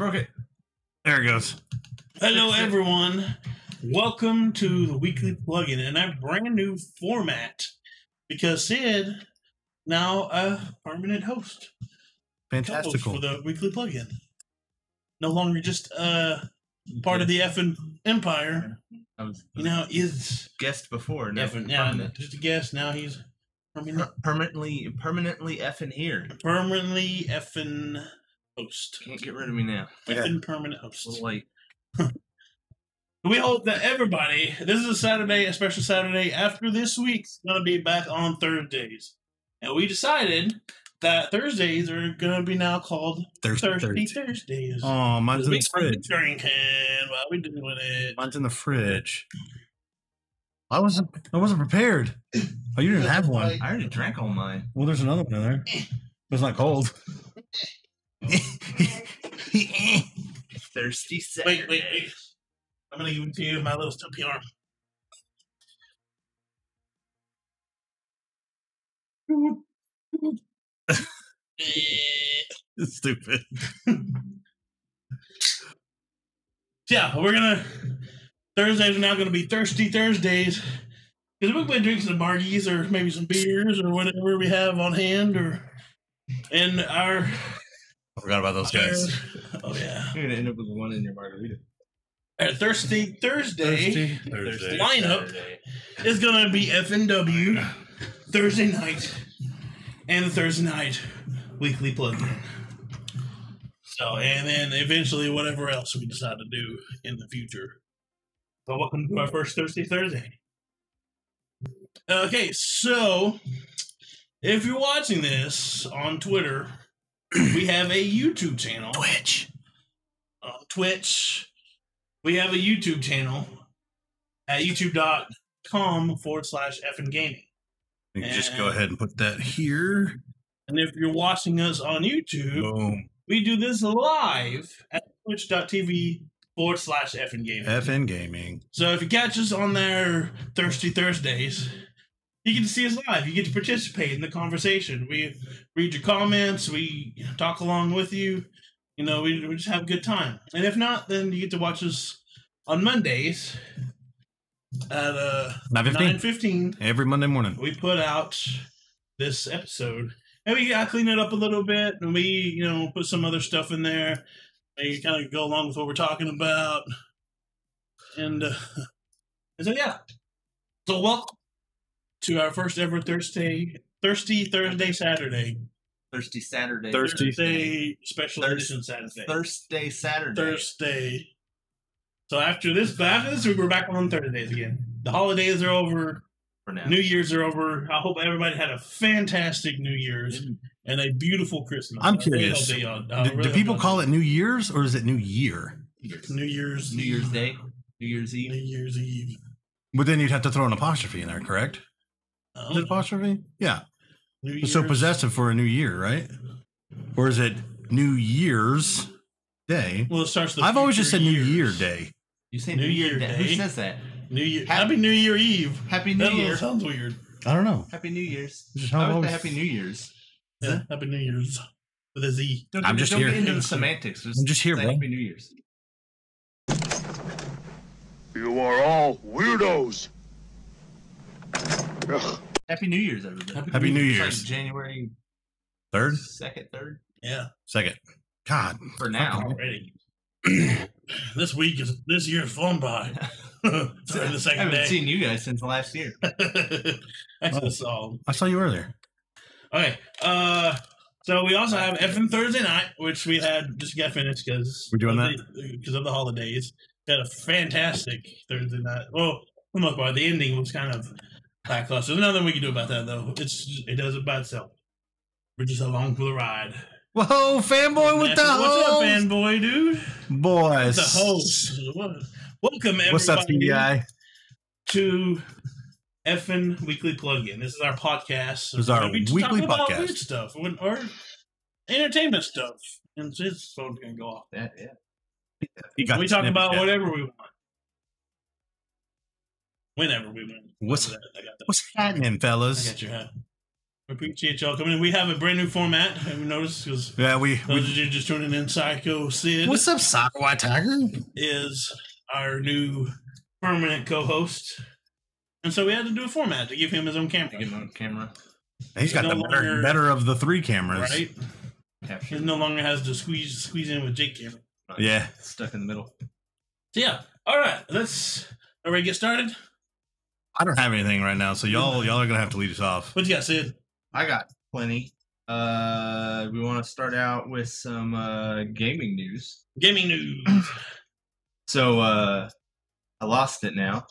broke it. There it goes. Hello, everyone. Welcome to the weekly plugin in a brand new format because Sid now a permanent host. Fantastical For the weekly plugin. No longer just part of the effing empire. Is guest before. Now just a guest. Now he's permanently effing here. Permanently effing host. Can't get rid of me now. Effing permanent host. A little late. We hope that everybody, this is a Saturday, a special Saturday after this week's going to be back on Thursdays. And we decided that Thursdays are going to be now called Thursty Thursdays. Oh, mine's in the fridge. Drinking while we're doing it. Mine's in the fridge. I wasn't prepared. Oh, you didn't have one. I already drank all mine. Well, there's another one in there. It's not cold. Thursty Saturday. Wait. I'm going to give it to you, my little stumpy arm. It's stupid. Yeah, we're going to... Thursdays are now going to be Thursty Thursdays. Because we've been drinking some margies or maybe some beers or whatever we have on hand. And our... I forgot about those guys. Oh, yeah. You're going to end up with one in your margarita. Our Thursty Thursday lineup Saturday. is going to be FNW Thursday Night and the Thursday Night weekly plugin. So, and then eventually whatever else we decide to do in the future. So, welcome to our first Thursday Thursday. Okay, so if you're watching this on Twitter, we have a YouTube channel. Twitch. We have a YouTube channel at youtube.com/effing gaming. You can just go ahead and put that here. And if you're watching us on YouTube, Boom. we do this live at twitch.tv/effing gaming. FN Gaming. So if you catch us on there Thursty Thursdays, you get to see us live. You get to participate in the conversation. We read your comments. We talk along with you. You know, we just have a good time. And if not, then you get to watch us on Mondays at 9:15. Every Monday morning. We put out this episode. And we clean it up a little bit. And we, put some other stuff in there. And you kind of go along with what we're talking about. And so, yeah. So welcome to our first ever Thursty Thursday Saturday. Thursty Saturday. Thursday special edition Saturday. Thursday Saturday. Thursday. So after this, we're back on Thursdays again. The holidays are over. For now. New Year's are over. I hope everybody had a fantastic New Year's and a beautiful Christmas. I'm curious. Do people call it New Year's or is it New Year? New Year's Day. New Year's Eve. New Year's Eve. But then you'd have to throw an apostrophe in there, correct? Is it apostrophe? Yeah. It's so possessive for a new year, right? Or is it New Year's Day? Well, it starts. I've always just said New Year Day. You say New Year Day? Who says that? New Year. Happy New Year Eve. Happy New Year. Sounds weird. I don't know. Happy New Year's. I would say Happy New Year's. Yeah, Happy New Year's with a Z. I'm just here. Don't get into the semantics. I'm just here, bro. Happy New Year's. You are all weirdos. Ugh. Happy New Year's, everybody. Happy New Year's. Like January 3rd? 3rd? Yeah. 2nd. God. For now. Already. This year's flown by. Sorry, the second I haven't day. seen you guys since last year. I saw you earlier. Okay. So we also have effing Thursday Night, which we had just got finished because we're doing that because of the holidays. We had a fantastic Thursday night. Well, for the most part, the ending was kind of lackluster. There's nothing we can do about that, though. It does it by itself. We're just along for the ride. Whoa, fanboy with the host. What's up, fanboy, dude? Boys. The host. Welcome, everybody. What's up, TDI? To effing Weekly Plugin. This is our podcast. This is our weekly podcast. About weird stuff or entertainment stuff. And this phone's going to go off. Yeah. We talk about whatever we want. Whenever we want. What's happening, fellas? I got your hat. We appreciate y'all coming in. We have a brand new format. Have you noticed? Because Yeah, those of you just tuning in, PsychoSid What's up, Soccer White Tiger? is our new permanent co-host. And so we had to do a format to give him his own camera. Get him on camera. He's got no the longer- better of the 3 cameras. Right? Capture. He no longer has to squeeze in with Jake camera. Yeah. Stuck in the middle. So yeah. All right. Let's ready to get started. I don't have anything right now, so y'all are gonna have to lead us off. What you got, Sid? I got plenty. We want to start out with some gaming news. Gaming news. So I lost it now.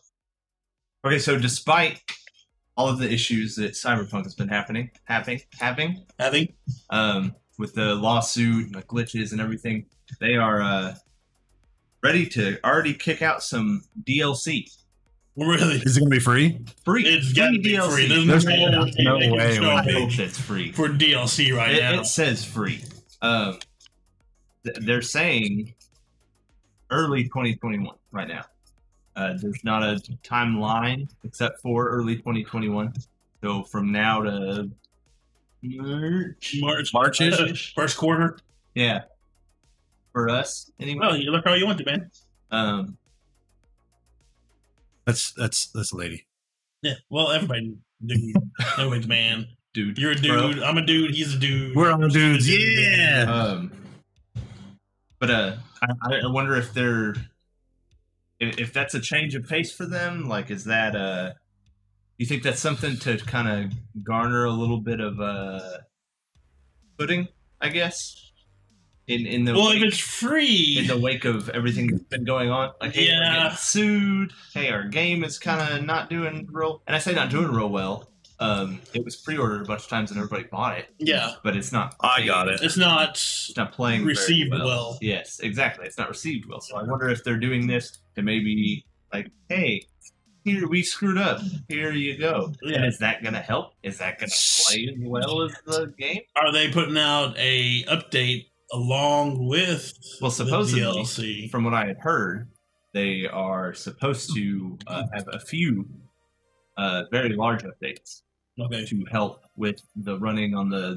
Okay, so despite all of the issues that Cyberpunk has been having, with the lawsuit and the glitches and everything, they are ready to already kick out some DLC. Really? Is it gonna be free? Free. It's got to be DLC. free. There's no no way. show I me hope that's free. for DLC right now. It says free. They're saying early 2021 right now. There's not a timeline except for early 2021. So from now to March-ish. First quarter. yeah, for us anyway. Well, you look how you want to, man. That's a lady. Yeah. Well, everybody, dude. Everybody's man. Dude, You're a dude. I'm a dude. He's a dude. We're all dudes. Yeah. But I wonder if that's a change of pace for them. Like, is that you think that's something to kind of garner a little bit of footing, I guess, in the if it's free, in the wake of everything that's been going on, like, hey, we're getting sued. Hey, our game is kind of not doing real, and I say not doing real well. It was pre-ordered a bunch of times and everybody bought it. Yeah, but it's not. I got it. It's not playing received very well. Yes, exactly. It's not received well. So I wonder if they're doing this to maybe like, hey, here we screwed up. Here you go. Yeah. And is that going to help? Is that going to play as well as the game? Are they putting out a update along with Supposedly, the DLC? from what I had heard, they are supposed to have a few very large updates. Okay. To help with the running on the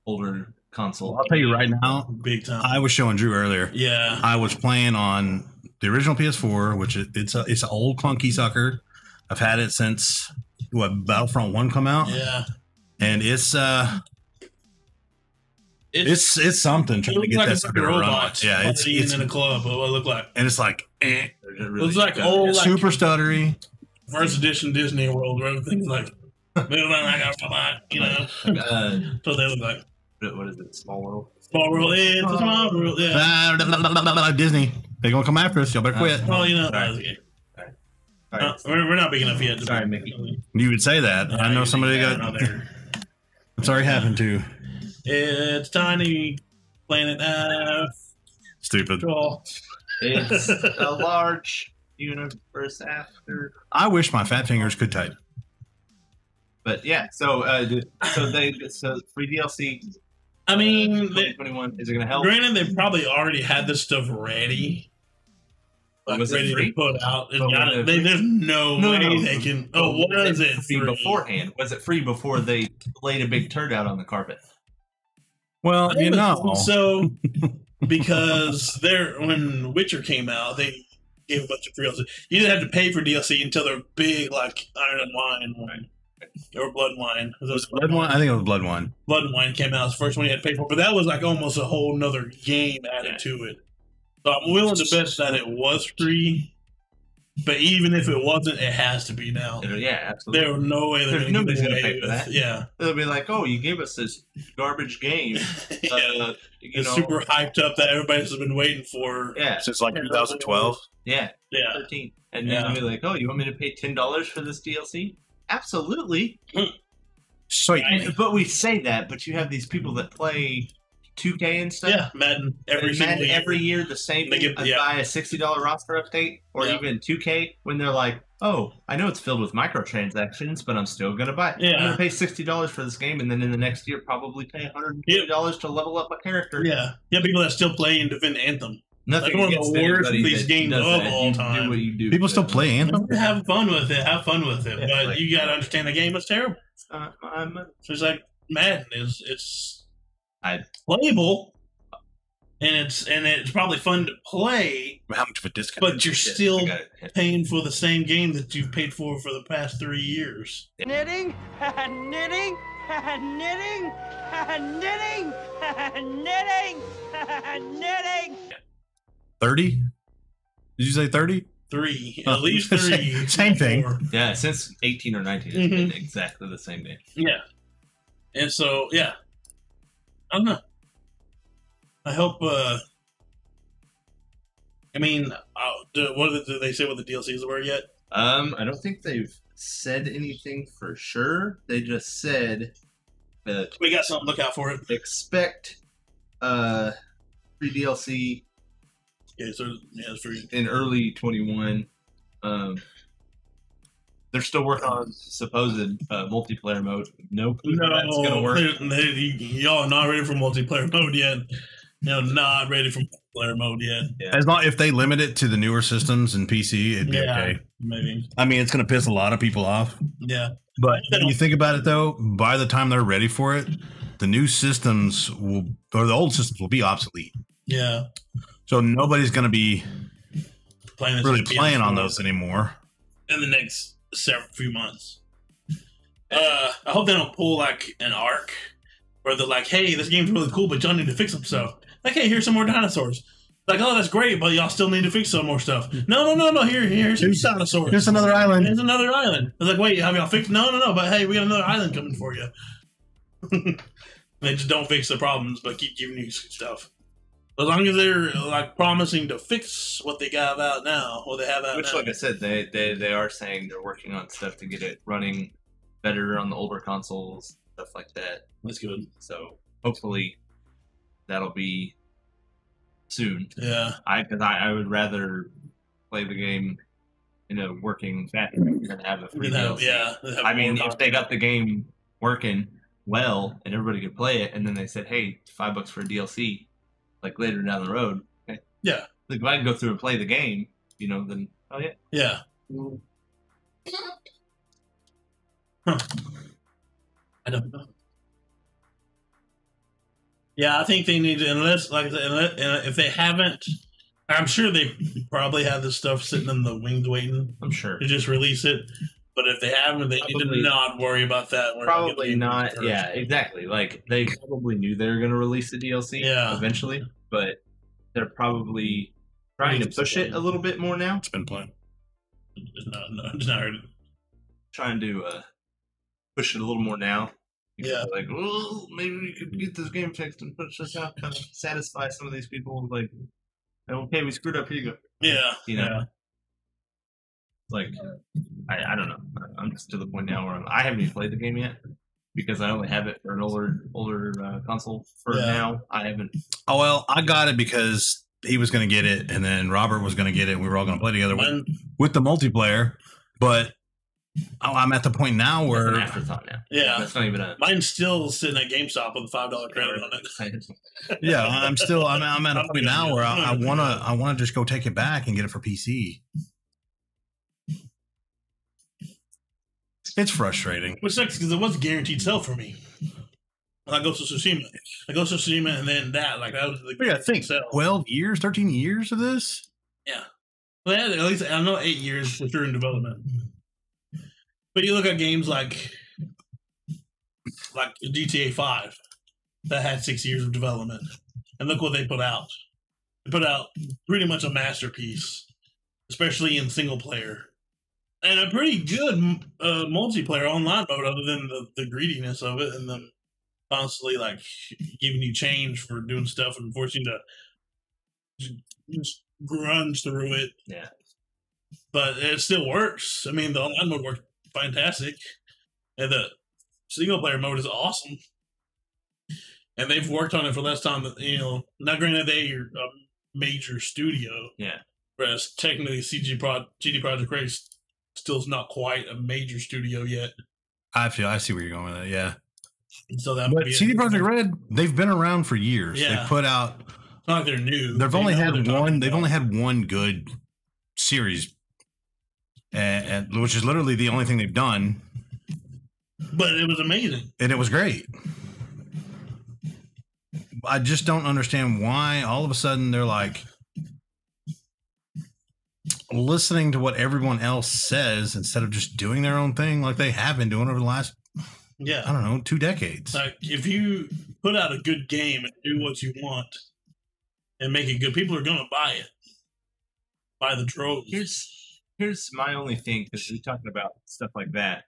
older console. I'll tell you right now, Big time. I was showing Drew earlier. Yeah. I was playing on the original PS4, which it's an old clunky sucker. I've had it since Battlefront 1 come out. Yeah. And it's something trying to get like that sucker to run. Yeah, it's in a club. What it look like? And it's like Really It's like old, like super stuttery. first edition Disney World, where everything's like moving like a robot, you know. So they look like. What is it? Small World? Small world. It's a small world. Yeah. Disney. They're gonna come after us. Y'all better quit. Oh, you know. Sorry. Okay. All right. We're not big enough yet. Sorry, Mickey. You would say that. I know somebody got. It's already happened to. It's tiny planet Stupid. Control. It's a large universe after. I wish my fat fingers could type. But yeah, so free DLC. I mean, 2021, is it going to help? granted, they probably already had this stuff ready. Like, Was it ready free? to put out. But was it free? There's no way they can. Oh, was it free beforehand? Was it free before they laid a big turd out on the carpet? Well, you know. So, because when Witcher came out, they gave a bunch of free DLC. You didn't have to pay for DLC until they're big, like Iron and Wine or Blood and Wine. Was it Blood Wine? I think it was Blood Wine. Blood and Wine came out. It's the first one you had to pay for, but that was like almost a whole nother game added to it. So I'm willing to bet that it was free, but even if it wasn't, it has to be now. Yeah, absolutely. There's no way There's nobody's going to pay for that. Yeah. They'll be like, oh, you gave us this garbage game. Yeah. It's super hyped up that everybody's been waiting for. Yeah. Since like 2012. Yeah. Yeah. 13. And then they'll be like, oh, you want me to pay $10 for this DLC? Absolutely. Sweet. But we say that, but you have these people that play 2K and stuff. Yeah, Madden every year the same thing. Buy a $60 roster update, or even 2K when they're like, oh, I know it's filled with microtransactions, but I'm still going to buy it. I'm going to pay $60 for this game, and then in the next year probably pay $150 to level up my character. Yeah. You have people that still play and defend Anthem. Nothing like one of the worst these games of all time. Do what you do. People still play Anthem? Have fun with it. Have fun with it. Yeah, but like, you got to understand the game is terrible. So it's like Madden it's playable, and it's probably fun to play. How much of a discount? But you're still paying for the same game that you've paid for the past 3 years. Knitting, knitting, knitting, knitting, knitting, knitting. 30? Did you say 30? 3, at least 3. Same thing. Yeah, since 18 or 19, it's been exactly the same game. Yeah, and so I don't know. I hope. I mean, did they say what the DLCs were yet? I don't think they've said anything for sure. They just said that we got something to look out for it. Expect free DLC. Yeah, so it's free in early 21. They're still working on supposed multiplayer mode. No clue how that's gonna work. Y'all are not ready for multiplayer mode yet. Not ready for multiplayer mode yet. Yeah. As long if they limit it to the newer systems and PC, it'd be okay. Maybe. I mean, it's going to piss a lot of people off. Yeah. But when you think about it, though, by the time they're ready for it, the new systems the old systems will be obsolete. Yeah. So nobody's going to be playing on those anymore in the next few months. I hope they don't pull like an arc where they're like, "Hey, this game's really cool, but y'all need to fix some stuff." Like, "Hey, here's some more dinosaurs." Like, "Oh, that's great, but y'all still need to fix some more stuff." No. Here's some dinosaurs. Here's another island. Here's another island. It's like, wait, have y'all fixed? No. But hey, we got another island coming for you. They just don't fix the problems, but keep giving you stuff. As long as they're like promising to fix what they got out now, what they have out Which, now. like I said, they are saying they're working on stuff to get it running better on the older consoles, stuff like that. That's good. So hopefully that'll be soon. Yeah. Because I would rather play the game in a working fashion than have a free DLC. I mean, if they got the game working well and everybody could play it, and then they said, "Hey, $5 for a DLC," like later down the road. Okay. Yeah. Like if I can go through and play the game, then Yeah. Huh. I don't know. Yeah, I think they need to, unless if they haven't, I'm sure they probably have this stuff sitting in the wings waiting. I'm sure to just release it. But if they haven't, they need to not worry about that. Probably not. First. Yeah, exactly. Like they probably knew they were going to release the DLC eventually, but they're probably trying to push it a little bit more now. It's been planned. It's not heard it. Trying to push it a little more now. Yeah. Like, well, maybe we could get this game fixed and push this out, kind of satisfy some of these people. Like, okay, we screwed up. Here you go. Yeah. Yeah. Like, I don't know. I'm just to the point now where I haven't even played the game yet because I only have it for an older console for now. I haven't. Oh, well, I got it because he was going to get it, and then Robert was going to get it, and we were all going to play together with the multiplayer. But I'm at the point now where that's an afterthought now. Yeah, that's not even mine's still sitting at GameStop with a $5 credit on it. Yeah, I'm at a point now where I wanna just go take it back and get it for PC. It's frustrating. Which sucks because it was a guaranteed sell for me. I go to Tsushima, and then that was the I think sell. 13 years of this. Yeah, well, at least I know 8 years for sure in development. But you look at games like GTA 5 that had 6 years of development, and look what they put out. They put out pretty much a masterpiece, especially in single player. And a pretty good multiplayer online mode, other than the greediness of it and them constantly giving you change for doing stuff and forcing you to just grunge through it. Yeah, but it still works. I mean, the online mode works fantastic, and the single player mode is awesome. And they've worked on it for less time. Not granted they're a major studio. Yeah, whereas technically CD Projekt Red still is not quite a major studio yet. I see where you're going with that. Yeah. So that. But CD Projekt Red, they've been around for years. Yeah. They put out. It's not like they're new. They've only had one. They've only had one good series, and which is literally the only thing they've done. But it was amazing. And it was great. I just don't understand why all of a sudden they're like listening to what everyone else says instead of just doing their own thing like they have been doing over the last, I don't know, 2 decades. Like, if you put out a good game and do what you want and make it good, people are going to buy it. Buy the droves. Here's my only thing, because we're talking about stuff like that.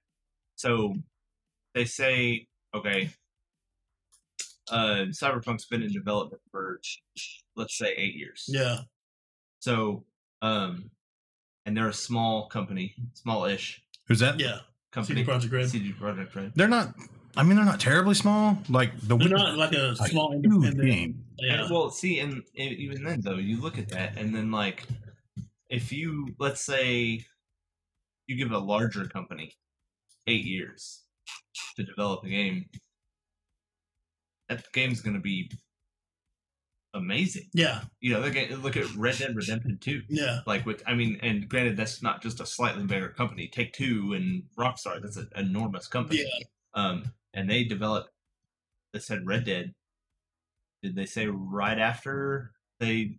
So they say, okay, Cyberpunk's been in development for, let's say, 8 years. Yeah. So, and they're a small company, small-ish. Who's that? Yeah. Company. CD Projekt Red. CD Projekt Red. They're not. I mean, they're not terribly small. Like they're not like a small independent game. Yeah. And, well, see, and even then, though, you look at that, and then like, if you, let's say, you give a larger company 8 years to develop a game, that game's going to be amazing. Yeah. You know, look at Red Dead Redemption 2. Yeah. Like, and granted, that's not just a slightly bigger company. Take-Two and Rockstar, that's an enormous company. Yeah. And they developed, they said Red Dead, did they say right after they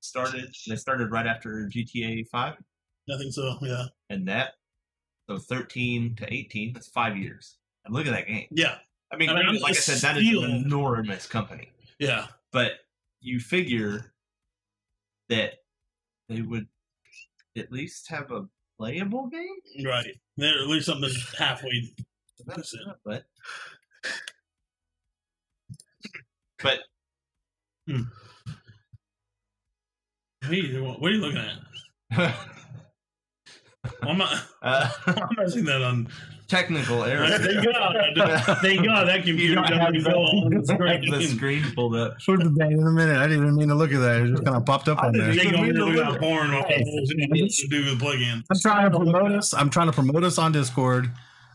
started? They started right after GTA 5? I think so, yeah. And so 13 to 18, that's 5 years. And look at that game. Yeah. I mean like I said, that is an enormous company. Yeah. But you figure that they would at least have a playable game? Right. They're at least something halfway. But what are you looking at? I'm messing that on technical error. Thank God that computer doesn't go on the screen pulled up. Put it back in a minute. I didn't even mean to look at that. It just kind of popped up on there. They go look at porn to do with plugins. I'm trying to promote us on Discord.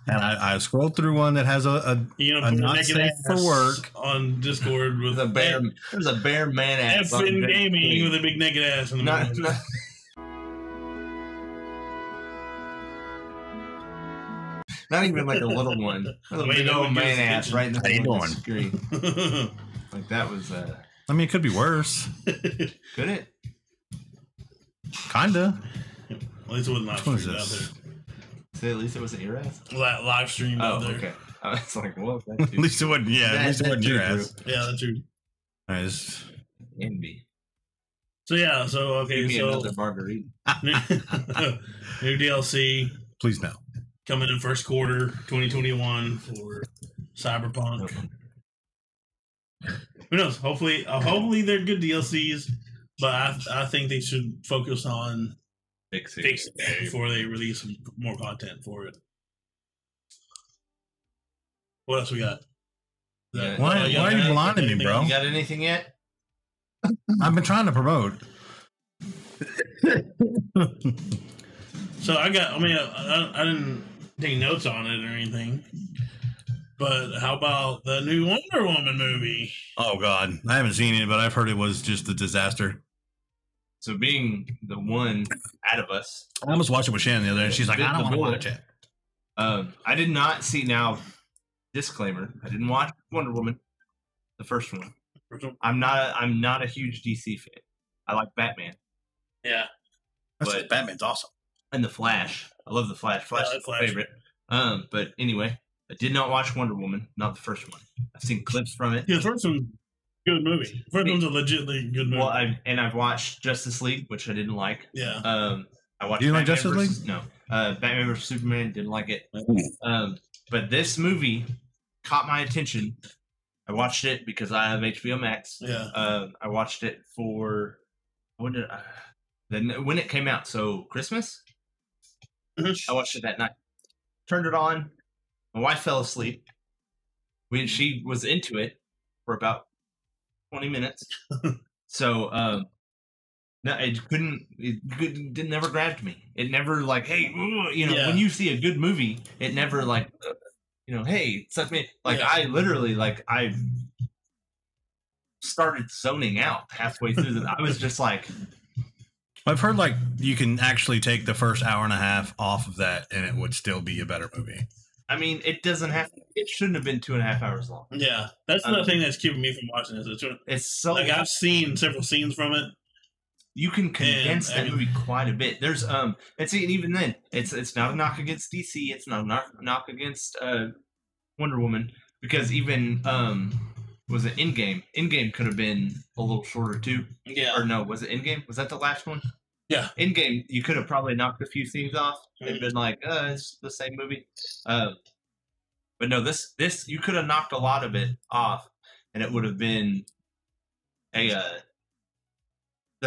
And I scrolled through one that has a not safe for work on Discord with there's a bare man ass FN gaming with a big naked ass in the middle. Not even like a little one. A big old man ass right in the middle of the screen. Like that was I mean, it could be worse. Could it? Kinda. At least it wasn't live streamed out there. Say at least it wasn't your ass? Live streamed out there. Okay. I was like, well, at least it wasn't, at least it wasn't your ass. Yeah, that's true. Nice. Envy. So yeah, okay, give me another Margarita. New DLC. Please no. Coming in first quarter 2021 for Cyberpunk. Who knows? Hopefully they're good DLCs, but I think they should focus on fixing it before they release more content for it. What else we got? Why are you blinding me, bro? You got anything yet? I've been trying to promote. So I didn't take notes on it or anything. But how about the new Wonder Woman movie? Oh, God. I haven't seen it, but I've heard it was just a disaster. So being the one out of us. I almost watched it with Shannon the other day, and she's like, I don't want to watch it. I did not see, now, disclaimer, I didn't watch Wonder Woman, the first one. I'm not a huge DC fan. I like Batman. Yeah. Batman's awesome. And the Flash. I love the Flash. Flash is my favorite. But anyway, I did not watch Wonder Woman, not the first one. I've seen clips from it. Yeah, the first one, good movie. The first one's a legitimately good movie. Well, I've watched Justice League, which I didn't like. Yeah. I watched. Do you like Justice League? No. Batman vs Superman, didn't like it. But this movie caught my attention. I watched it because I have HBO Max. Yeah. I watched it for when it came out. So Christmas. I watched it that night. Turned it on. My wife fell asleep. She was into it for about 20 minutes. So no, it never grabbed me. It never like, hey, when you see a good movie, it never like, hey, suck me. Like I literally I started zoning out halfway through I was just like, I've heard like you can actually take the first hour and a half off of that and it would still be a better movie. I mean, it doesn't have. It shouldn't have been 2.5 hours long. Yeah, that's the thing that's keeping me from watching this. It's so like I've seen several scenes from it. You can condense that movie quite a bit. There's and see, and even then, it's not a knock against DC. It's not a knock against Wonder Woman, because even was it Endgame? Endgame could have been a little shorter too. Yeah. Or no, was it Endgame? Was that the last one? Yeah. Endgame, you could have probably knocked a few scenes off and been like, it's the same movie. But no, this you could have knocked a lot of it off, and it would have been the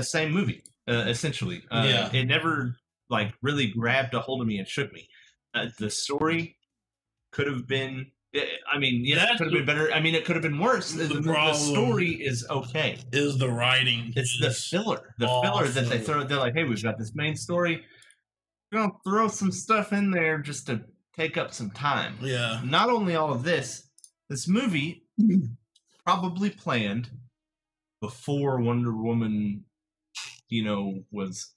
same movie, essentially. It never like really grabbed a hold of me and shook me. The story could have been. I mean, yes, it could have been better. I mean, it could have been worse. The story is okay. Is the writing? It's the filler. The filler that they throw. They're like, hey, we've got this main story. We're gonna throw some stuff in there just to take up some time. Yeah. Not only all of this, this movie probably planned before Wonder Woman, was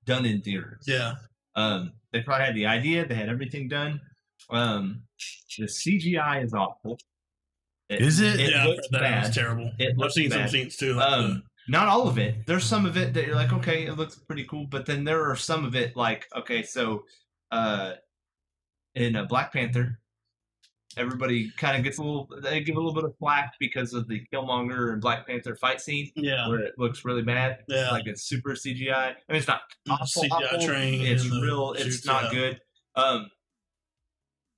done in theaters. Yeah. They probably had the idea. They had everything done. The CGI is awful. Is it? It looks bad. It's terrible. I've seen some scenes too. Not all of it. There's some of it that you're like, okay, it looks pretty cool. But then there are some of it like, okay, so in Black Panther, everybody kind of gets they give a little bit of flack because of the Killmonger and Black Panther fight scene. Yeah. Where it looks really bad. Yeah. Like it's super CGI. I mean, it's not awful. CGI train. It's real. It's not good.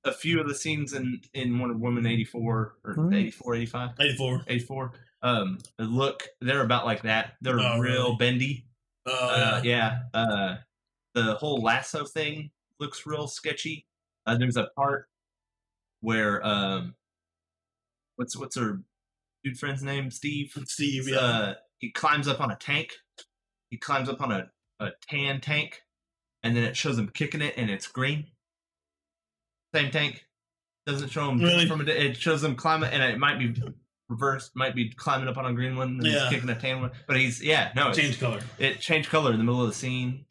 A few of the scenes in Wonder Woman 84 or 84, 85? 84. They're about like that. They're real really? bendy. Yeah. The whole lasso thing looks real sketchy. There's a part where what's her dude friend's name? Steve, yeah. He climbs up on a tank. He climbs up on a tan tank, and then it shows him kicking it, and it's green. Same tank. Doesn't show him really? It shows him climbing, and it might be reversed. Might be climbing up on a green one and he's kicking a tan one. But changed color. It changed color in the middle of the scene.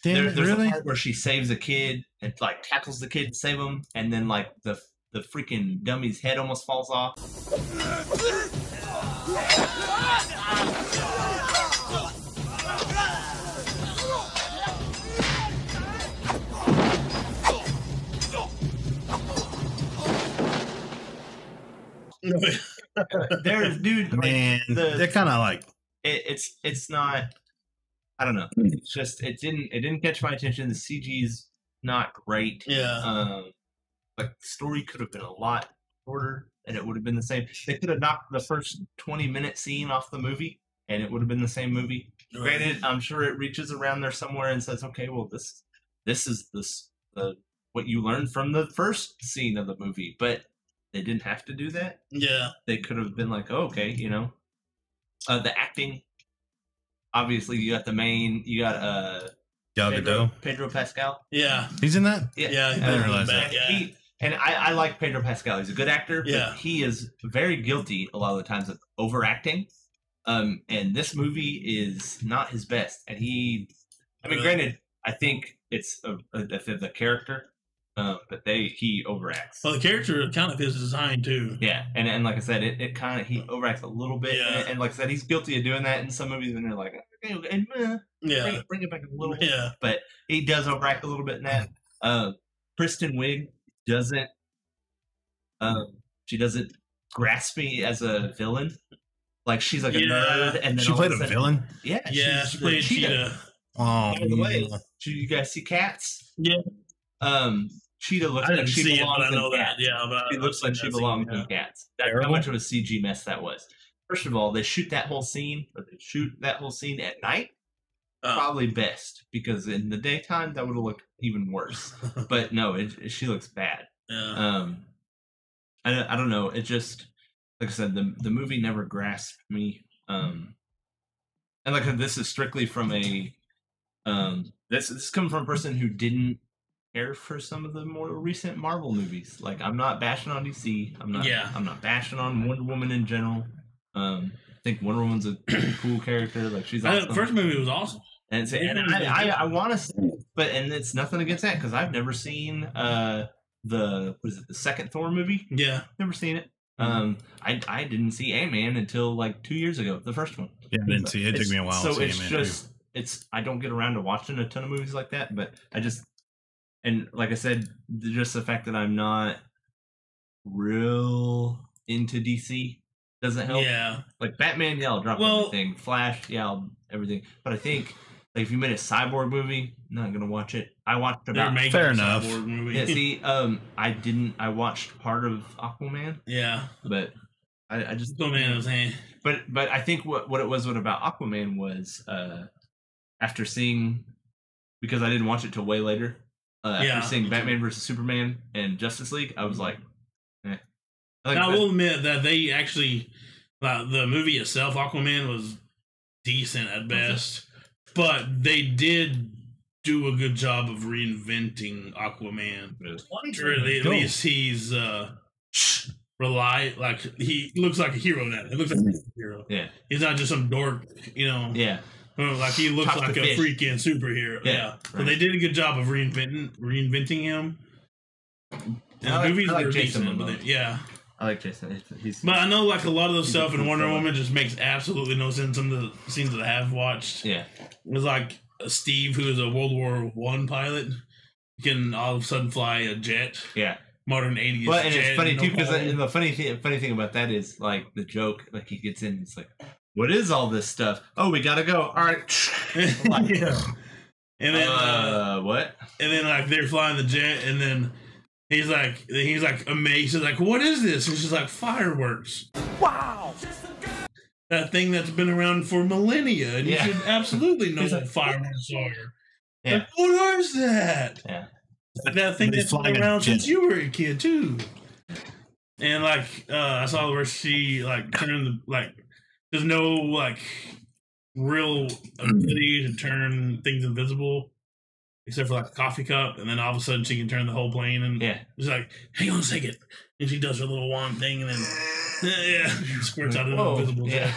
There's a part where she saves a kid and like tackles the kid to save him, and then like the freaking dummy's head almost falls off. There's dude, man. They're kind of like it's not. I don't know. It's just it didn't catch my attention. The CG's not great. Yeah. Like the story could have been a lot shorter, and it would have been the same. They could have knocked the first 20-minute scene off the movie, and it would have been the same movie. Right. Granted, I'm sure it reaches around there somewhere and says, "Okay, well this is what you learned from the first scene of the movie," but they didn't have to do that. Yeah. They could have been like, oh, okay, the acting. Obviously, you got Pedro Pascal. Yeah. He's in that? Yeah. I didn't realize that. And I like Pedro Pascal. He's a good actor, yeah. But he is very guilty a lot of the times of overacting. And this movie is not his best. And granted, I think it's the character. But he overacts. Well, the character kind of is designed too. Yeah, and like I said, it kind of he overacts a little bit. Yeah. And like I said, he's guilty of doing that in some movies, and they're like, okay, bring it back a little. Yeah, but he does overact a little bit in that. Kristen Wiig doesn't. She doesn't grasp me as a villain. Like she's like a nerd, and then she played a villain. Yeah, she played Cheetah. Oh, by the way, you guys see Cats? Yeah. Cheetah looks like she belongs in Cats. Yeah, but she looks like she belongs in Cats. That's how much of a CG mess that was. First of all, they shoot that whole scene at night. Probably best, because in the daytime that would have looked even worse. But no, she looks bad. Yeah. I don't know. It just, like I said, the movie never grasped me. And like this is strictly from a this is coming from a person who didn't care for some of the more recent Marvel movies. Like I'm not bashing on DC. I'm not bashing on Wonder Woman in general. I think Wonder Woman's a cool character. Like she's awesome. The first movie was awesome. And I want to, and it's nothing against that because I've never seen the the second Thor movie. Yeah, never seen it. I didn't see Ant-Man until like 2 years ago, the first one. Yeah, I didn't see it. It took me a while. So to see it's Ant-Man just I don't get around to watching a ton of movies like that, but and like I said, just the fact that I'm not real into DC doesn't help. Yeah, like Batman, yeah, I'll drop everything. Flash, yeah, everything. But I think like if you made a Cyborg movie, I'm not gonna watch it. I watched about fair enough. Movie. Yeah, see, I watched part of Aquaman. Yeah, but I just Aquaman was But I think what it was about Aquaman was after seeing, because I didn't watch it till way later. After seeing Batman versus Superman and Justice League, I was like, eh. I will admit that they actually, the movie itself, Aquaman, was decent at best, but they did do a good job of reinventing Aquaman. Or at least he's he looks like a hero now. It looks like a hero. Yeah, he's not just some dork, Yeah. Like he looks like a freaking superhero. Yeah. Right. So they did a good job of reinventing him. The movies were decent, but I like Jason. But I know like a lot of the stuff in Wonder Woman just makes absolutely no sense. Some of the scenes that I have watched. Yeah. It was like Steve, who is a World War I pilot, can all of a sudden fly a jet. Yeah. Modern 80s. Well, and it's funny too, because the funny thing about that is like the joke, like he gets in, it's like, what is all this stuff? Oh, we gotta go. All right. Yeah. And then what? And then like they're flying the jet, and then he's like amazed. He's like, what is this? And she's like, fireworks. Wow. That thing that's been around for millennia, and you should absolutely know what fireworks are. Yeah. Like, what is that? Yeah. That thing that's been around since you were a kid too. And like I saw where she like turned there's no like real ability to turn things invisible except for like a coffee cup, and then all of a sudden she can turn the whole plane, and it's like, hang on a second, and she does her little wand thing, and then squirts out of the invisible jet.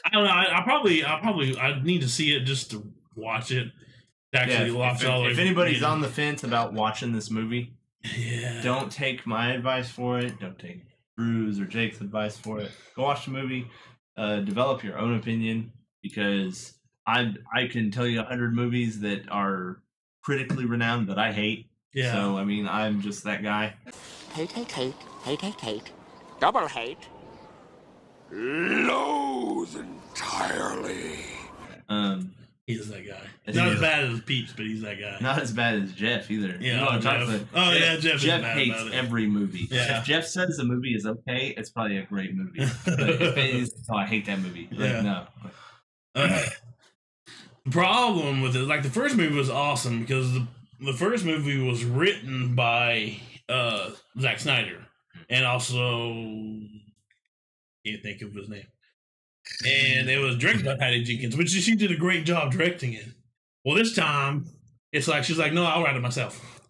I don't know. I need to see it just to watch it. Actually, watch all. If anybody's on the fence about watching this movie, yeah, don't take my advice for it. Don't take Drew's or Jake's advice for it. Go watch the movie. Develop your own opinion, because I can tell you 100 movies that are critically renowned that I hate. Yeah. So I mean, I'm just that guy. Hate. Double hate. Loathe entirely. He's that guy. Not as bad as Peeps, but he's that guy. Not as bad as Jeff either. Yeah, Jeff hates every movie. Yeah. If Jeff says the movie is okay, it's probably a great movie. But if it is, I hate that movie. Like, no. The problem with it, like the first movie was awesome because the first movie was written by Zack Snyder, and also can't think of his name. And it was directed by Patty Jenkins, which she did a great job directing it. Well, this time, it's like, she's like, no, I'll write it myself.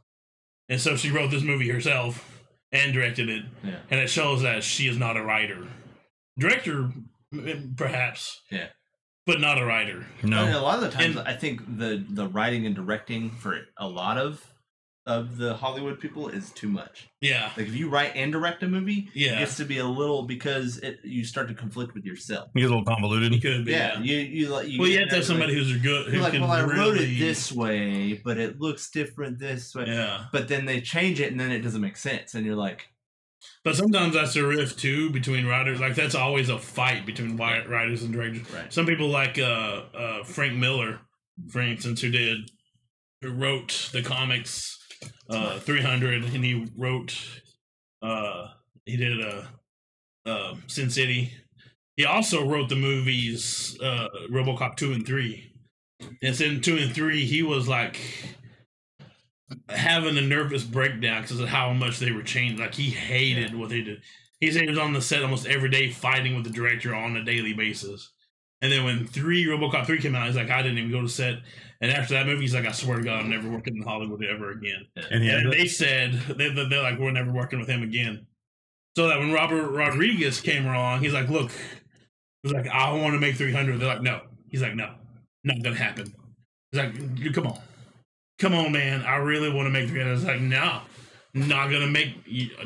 And so she wrote this movie herself and directed it. Yeah. And it shows that she is not a writer. Director, perhaps. Yeah. But not a writer. No. I mean, a lot of the times, I think the writing and directing for a lot of the Hollywood people is too much. Yeah. Like if you write and direct a movie, it gets to be a little, because you start to conflict with yourself. You get a little convoluted. You could be. Yeah. You have to have somebody who's good. Who like, can I really... wrote it this way, but it looks different this way. Yeah. But then they change it, and then it doesn't make sense, and you're like. But sometimes that's a rift too between writers. Like that's always a fight between writers and directors. Right. Some people like Frank Miller, for instance, who wrote the comics 300, and he wrote he did Sin City. He also wrote the movies RoboCop 2 and 3. And in 2 and 3, he was like having a nervous breakdown because of how much they were changed. Like he hated what they did. He said he was on the set almost every day fighting with the director on a daily basis. And then when RoboCop 3 came out, he's like, I didn't even go to set. And after that movie, he's like, I swear to God, I'm never working in Hollywood ever again. And they said, they're like, we're never working with him again. So that when Robert Rodriguez came along, he's like, look, he's like, I want to make 300. They're like, no. He's like, no, not going to happen. He's like, come on. come on, man, I really want to make 300. I was like, no, not gonna make.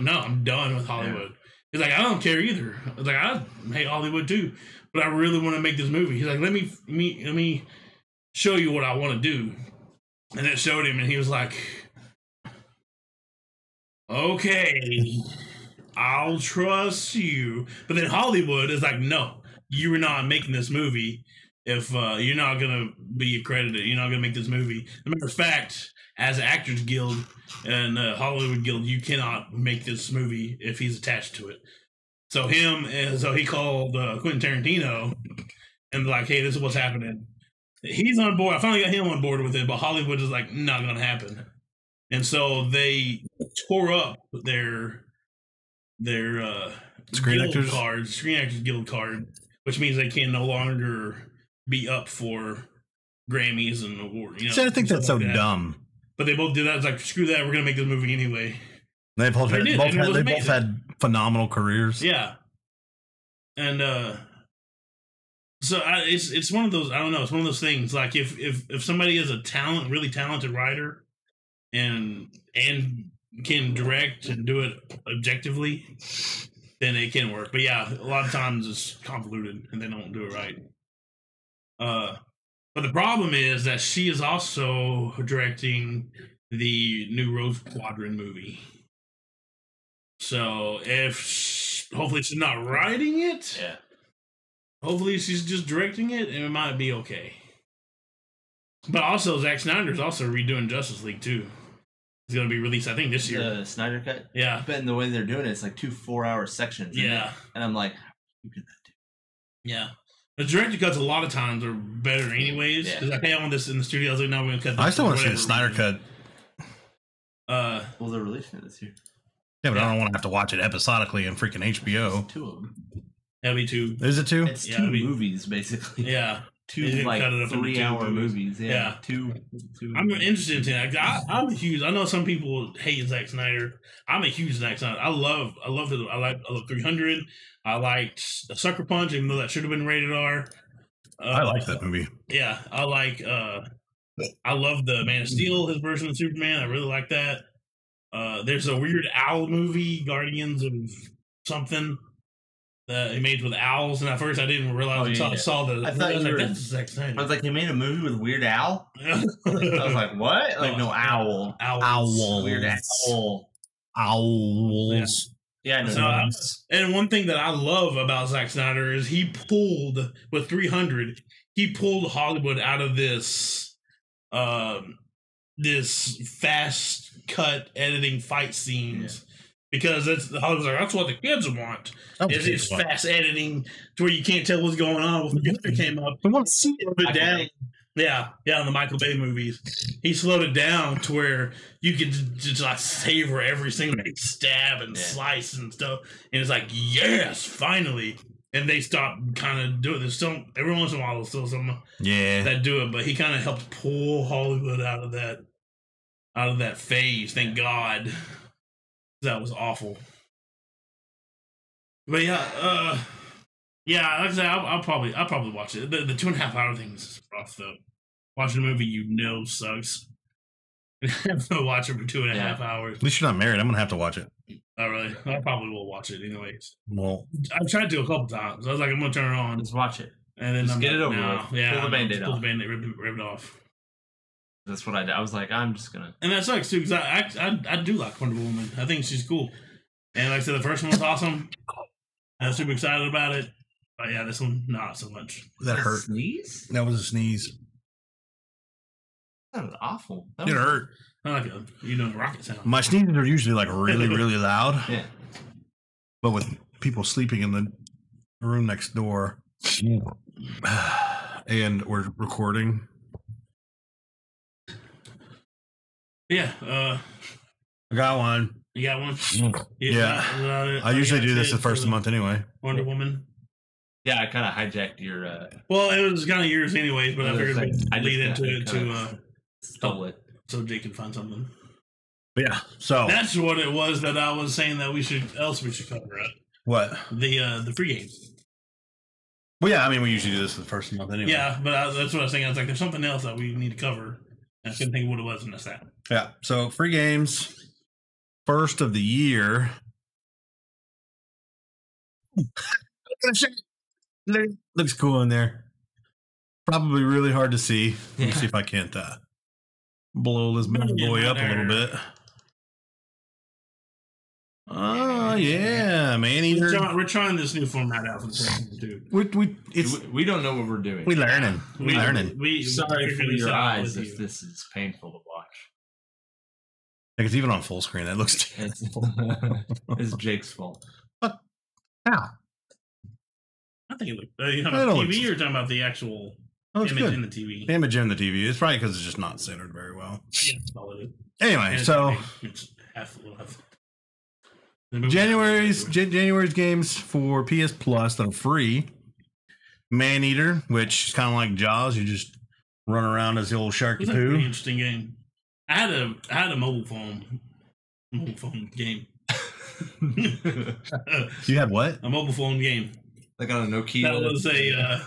No, I'm done with Hollywood. Yeah. He's like, I don't care either. I was like, I hate Hollywood too, but I really want to make this movie. He's like, let me show you what I want to do, and it showed him, and he was like, okay, I'll trust you. But then Hollywood is like, no, you're not making this movie if you're not going to be accredited. You're not going to make this movie. As a matter of fact, as an Actors Guild and Hollywood Guild, you cannot make this movie if he's attached to it. So he called Quentin Tarantino and like, hey, this is what's happening. He's on board. I finally got him on board with it, but Hollywood is like, not going to happen. And so they tore up their Screen Actors Guild card, which means they can no longer be up for Grammys and awards. You know, see, I think that's so dumb. But they both did that. It's like, screw that. We're gonna make this movie anyway. They both had phenomenal careers. Yeah, and so it's one of those. I don't know. It's one of those things. Like if somebody is a really talented writer and can direct and do it objectively, then it can work. But yeah, a lot of times it's convoluted and they don't do it right. But the problem is that she is also directing the new Rogue Squadron movie. So hopefully she's not writing it. Yeah. Hopefully she's just directing it, and it might be okay. But also Zack Snyder's also redoing Justice League too. It's going to be released, I think, this year. The Snyder Cut? Yeah. But in the way they're doing it, it's like 2 4-hour sections. Yeah. And I'm like, how do you get that too? Yeah. The director cuts a lot of times are better anyways. Because I pay on this in the studio. I was like, no, we're going to cut this. I still want to see the Snyder Cut. Well, they're releasing it this year. Yeah, but I don't want to have to watch it episodically on freaking HBO. There's 2 of them. That'd be 2. Is it 2? It's 2 movies, basically. Yeah. 2 like 3-hour movies. Yeah. 2. I'm interested in it. I'm a huge. I know some people hate Zack Snyder. I'm a huge Zack Snyder. I love 300. I liked Sucker Punch, even though that should have been rated R. I like that movie. Yeah, I like. I love the Man of Steel, his version of Superman. I really like that. There's a Weird Owl movie, Guardians of something, that he made with owls, and at first I didn't realize I saw the. I thought I was like, that's Zack Snyder. I was like, he made a movie with Weird Owl. I was like, what? Like, no, owl. Owls. Weird Owl. Owls. Yeah, I know. And one thing that I love about Zack Snyder is he pulled with 300. He pulled Hollywood out of this, this fast cut editing fight scenes. Because Hollywood's like, that's what the kids want. It's fast editing to where you can't tell what's going on. When the character came up, I want to see it down. Yeah, in the Michael Bay movies, he slowed it down to where you could just like savor every single stab and slice and stuff. And it's like, yes, finally. And they stopped kind of doing this. Still, every once in a while, there's still some that do it. But he kind of helped pull Hollywood out of that phase. Thank God. That was awful. But yeah, like I said, I'll probably watch it. The 2.5 hour thing is rough though. Watching a movie sucks. I have to watch it for 2.5 hours. At least you're not married. I'm gonna have to watch it. Oh really? I probably will watch it anyways. Well, I've tried to a couple times. I was like, I'm gonna turn it on. Just watch it. And then just get it over with. Yeah, pull the Band-Aid off. Pull the Band-Aid, rip it off. That's what I did. I was like, I'm just gonna. And that sucks too, because I do like Wonder Woman. I think she's cool. And like I said, the first one was awesome. I was super excited about it. But yeah, this one, not so much. That hurt. Sneeze? That was a sneeze. That was awful. It hurt. Not like a rocket sound. My sneezes are usually like really, really loud. Yeah. But with people sleeping in the room next door, and we're recording. Yeah. I got one. You got one? Yeah. I usually do this the first of the month anyway. Wonder Woman. Yeah, I kind of hijacked your. Well, it was kind of yours anyways, but I figured we'd lead into it to stole it so Jake can find something. But yeah, so that's what it was that I was saying that we should cover it. What? The free games. Well, yeah, I mean, we usually do this the first of the month anyway. Yeah, but that's what I was saying. I was like, there's something else that we need to cover. I couldn't think of what it was in the set. Yeah. So free games, first of the year. Looks cool in there. Probably really hard to see. Let me see if I can't blow this bad boy up a little bit. Oh yeah, man! We're trying this new format out for the second too. We don't know what we're doing. We learning. Sorry for your eyes if this is painful to watch. Like it's even on full screen. That looks. It's Jake's fault. How? I think it looked. You talking about TV or talking about the actual image in the TV? The image in the TV. It's probably because it's just not centered very well. Yeah, that's all it is. Anyway, so it's half. January's games for PS Plus that are free. Maneater, which is kind of like Jaws. You just run around as the old sharky That's a pretty poo. interesting game. I had a mobile phone game. You had what? A mobile phone game. Like on a Nokia.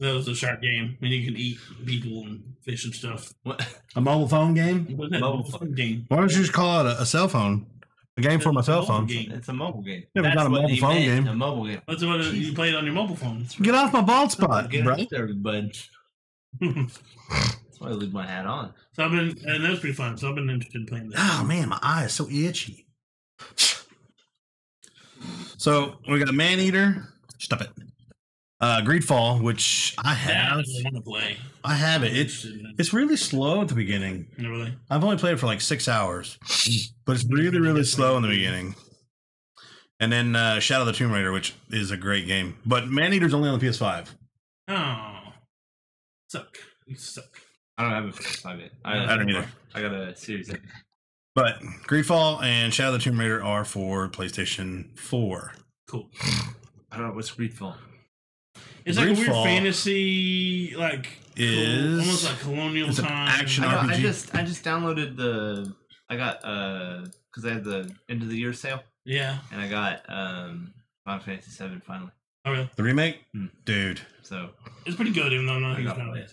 That was a shark game. I mean, you can eat people and fish and stuff. What? A mobile phone game? Mobile phone game. Why don't you just call it a cell phone? A game for my cell phone. It's a mobile game. Yeah, but not a mobile phone game. A mobile game. That's what you played on your mobile phone. Get off my bald spot, Get bro. out there, bud. That's why I leave my hat on. So and that was pretty fun. So I've been interested in playing that. Oh man, my eye is so itchy. So we got Maneater. Stop it. Greedfall, which I have. I want to play. I have it. It's really slow at the beginning. Really? I've only played it for like 6 hours, but it's really, really slow in the beginning. And then Shadow of the Tomb Raider, which is a great game. But Maneater's only on the PS5. Oh. You suck. I don't have a PS5 yet. I don't either. I got a Series 8. But Greedfall and Shadow of the Tomb Raider are for PlayStation 4. Cool. I don't know what's Greedfall. It's like a weird fantasy, like almost like colonial time action RPG. I just downloaded I got because I had the end of the year sale. Yeah. And I got Final Fantasy 7 finally. Oh really? The remake, dude. So it's pretty good, even though I'm not a huge fan of it.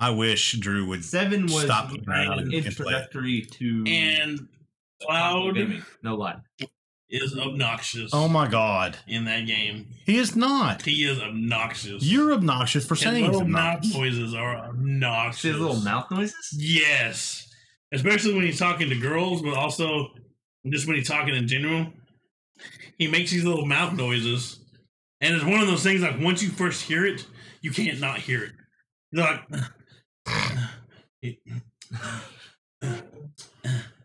I wish Drew would 7 was stop around introductory to and Cloud gaming. No lie. Is obnoxious. Oh my god! In that game, he is not. He is obnoxious. You're obnoxious for saying his little mouth noises are obnoxious. His little mouth noises? Yes, especially when he's talking to girls, but also just when he's talking in general. He makes these little mouth noises, and it's one of those things like once you first hear it, you can't not hear it. You're like.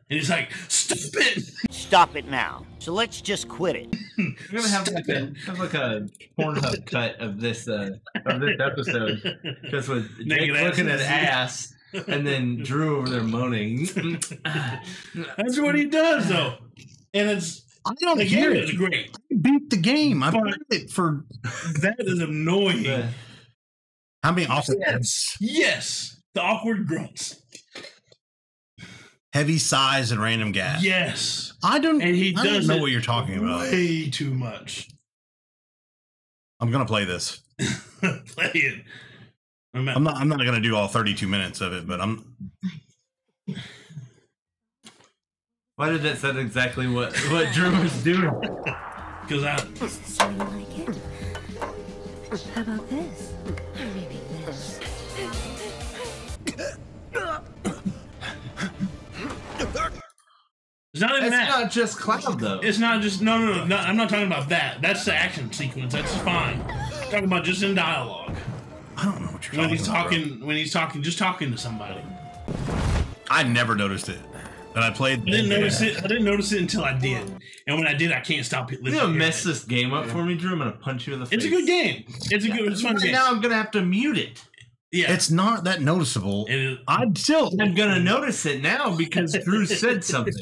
And he's like, stop it! Stop it now. So let's just quit it. We're gonna have like a Pornhub cut of this episode, just with Jake looking at ass, and then Drew over there moaning. That's what he does, though, and it's. I don't hear it. It's great. I beat the game. I played it for. That is annoying. How many awkward? Yes, the awkward grunts. Heavy sighs and random gas. Yes. I don't know what you're talking about. Way too much. I'm gonna play this. Play it. I'm not gonna do all 32 minutes of it, but I'm. Why did that sound exactly what Drew was doing? Because So you like it? How about this? Or maybe this? It's not even that. It's not just Cloud, though. It's not just no. I'm not talking about that. That's the action sequence. That's fine. I'm talking about just in dialogue. I don't know what you're talking about. When he's talking, just talking to somebody. I never noticed it. And I played. I didn't notice it until I did. And when I did, I can't stop listening. You're gonna mess this game up for me, Drew. I'm gonna punch you in the face. It's a good game. It's a fun game. Now I'm gonna have to mute it. Yeah, it's not that noticeable. I'm gonna notice it now because Drew said something.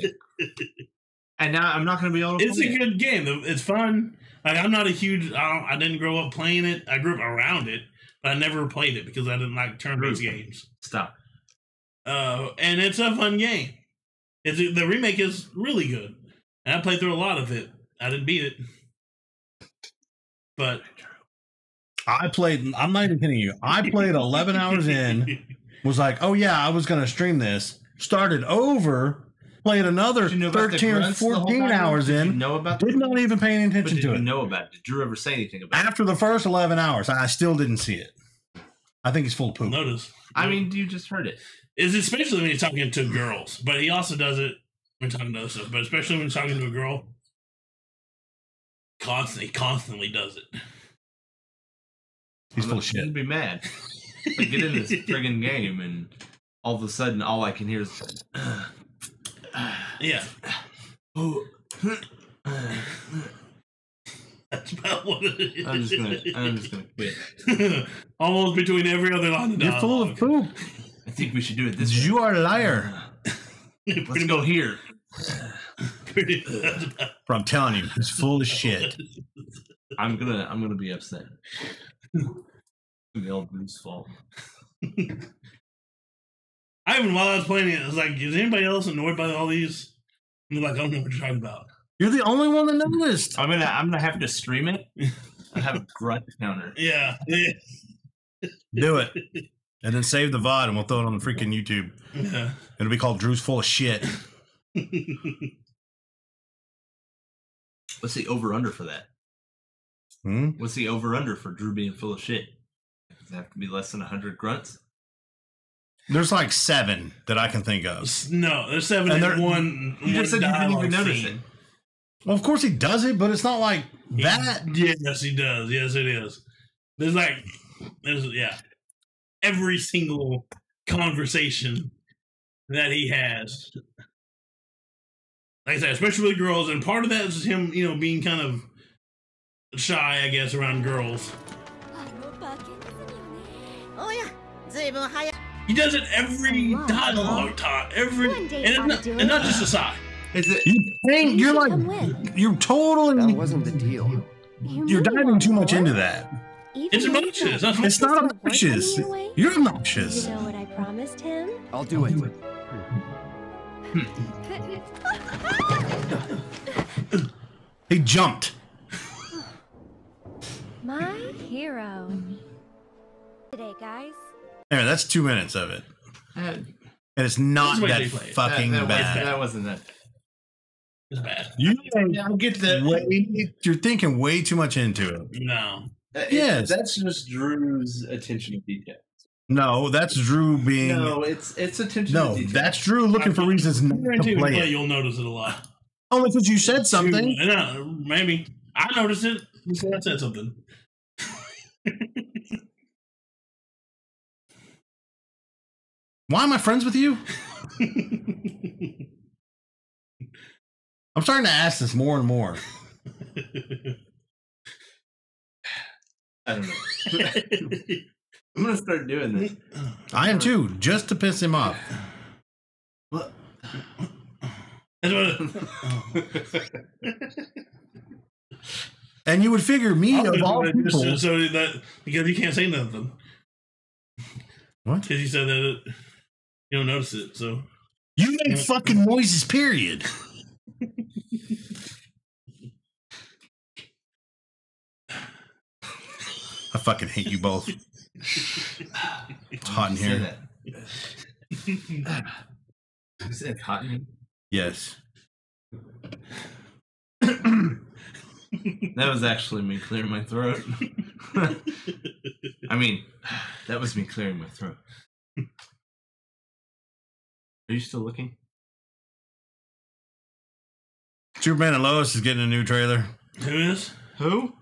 And now I'm not going to be able to play it. It's a good game. It's fun. Like, I'm not a huge... I didn't grow up playing it. I grew up around it, but I never played it because I didn't like turn-based games. Stop. And it's a fun game. The remake is really good. And I played through a lot of it. I didn't beat it. But... I'm not even kidding you. I played 11 hours in, was like, oh yeah, I was going to stream this, started over, played another 13 or 14 hours in, did not even pay any attention to it. Did you know about it? Did Drew ever say anything about it? After the first 11 hours, I still didn't see it. I think he's full of poop. Notice. I mean, you just heard it. Is especially when he's talking to girls, but he also does it when talking to other stuff. But especially when he's talking to a girl, constantly does it. He's full of shit. I'd be mad. I get in this friggin' game, and all of a sudden, all I can hear is, yeah. That's about what it is. I'm just gonna quit. Almost between every other line of dialogue. You're full of poop. I think we should do it this way. You are a liar. Let's go here. I'm telling you, he's full of shit. I'm gonna be upset. The old Bruce fault. While I was playing it, I was like, is anybody else annoyed by all these? I'm like, I don't know what you're talking about. You're the only one that noticed. I'm gonna have to stream it. I have a grunt counter. Yeah. Do it. And then save the VOD and we'll throw it on the freaking YouTube. Yeah. It'll be called Drew's Full of Shit. What's the over-under for that? What's the over-under for Drew being full of shit? Does it have to be less than 100 grunts? There's like 7 that I can think of. No, there's 7 and one. You just said you didn't even notice it. Well, of course he does it, but it's not like that. Yes, he does. Yes, it is. There's every single conversation that he has. Like I said, especially with girls, and part of that is him, being kind of shy, I guess, around girls. He does it every dialogue time, and not just a sigh. You're like, you're totally. That wasn't the deal. You're diving too much into that. It's obnoxious. It's not obnoxious. You're obnoxious. You know what I promised him? I'll do it. He jumped. My hero. Today, guys. Anyway, that's 2 minutes of it. And it's not that fucking bad. That wasn't that bad. It's bad. You get that. You're thinking way too much into it. No. Yes. That's just Drew's attention to detail. No, that's Drew being. No, it's attention to detail. That's Drew looking for reasons not to play it. You'll notice it a lot. Only because you said something. Maybe. I noticed it before I said something. Why am I friends with you? I'm starting to ask this more and more. I don't know. I'm going to start doing this. I am too, just to piss him off. What? And you would figure me of all people. So that because he can't say nothing. What? Because he said that you don't notice it. So you make fucking noises. Period. I fucking hate you both. It's hot in here. You said hot in here? Yes. That was actually me clearing my throat. I mean, that was me clearing my throat. Are you still looking? Superman and Lois is getting a new trailer. Who is? Who?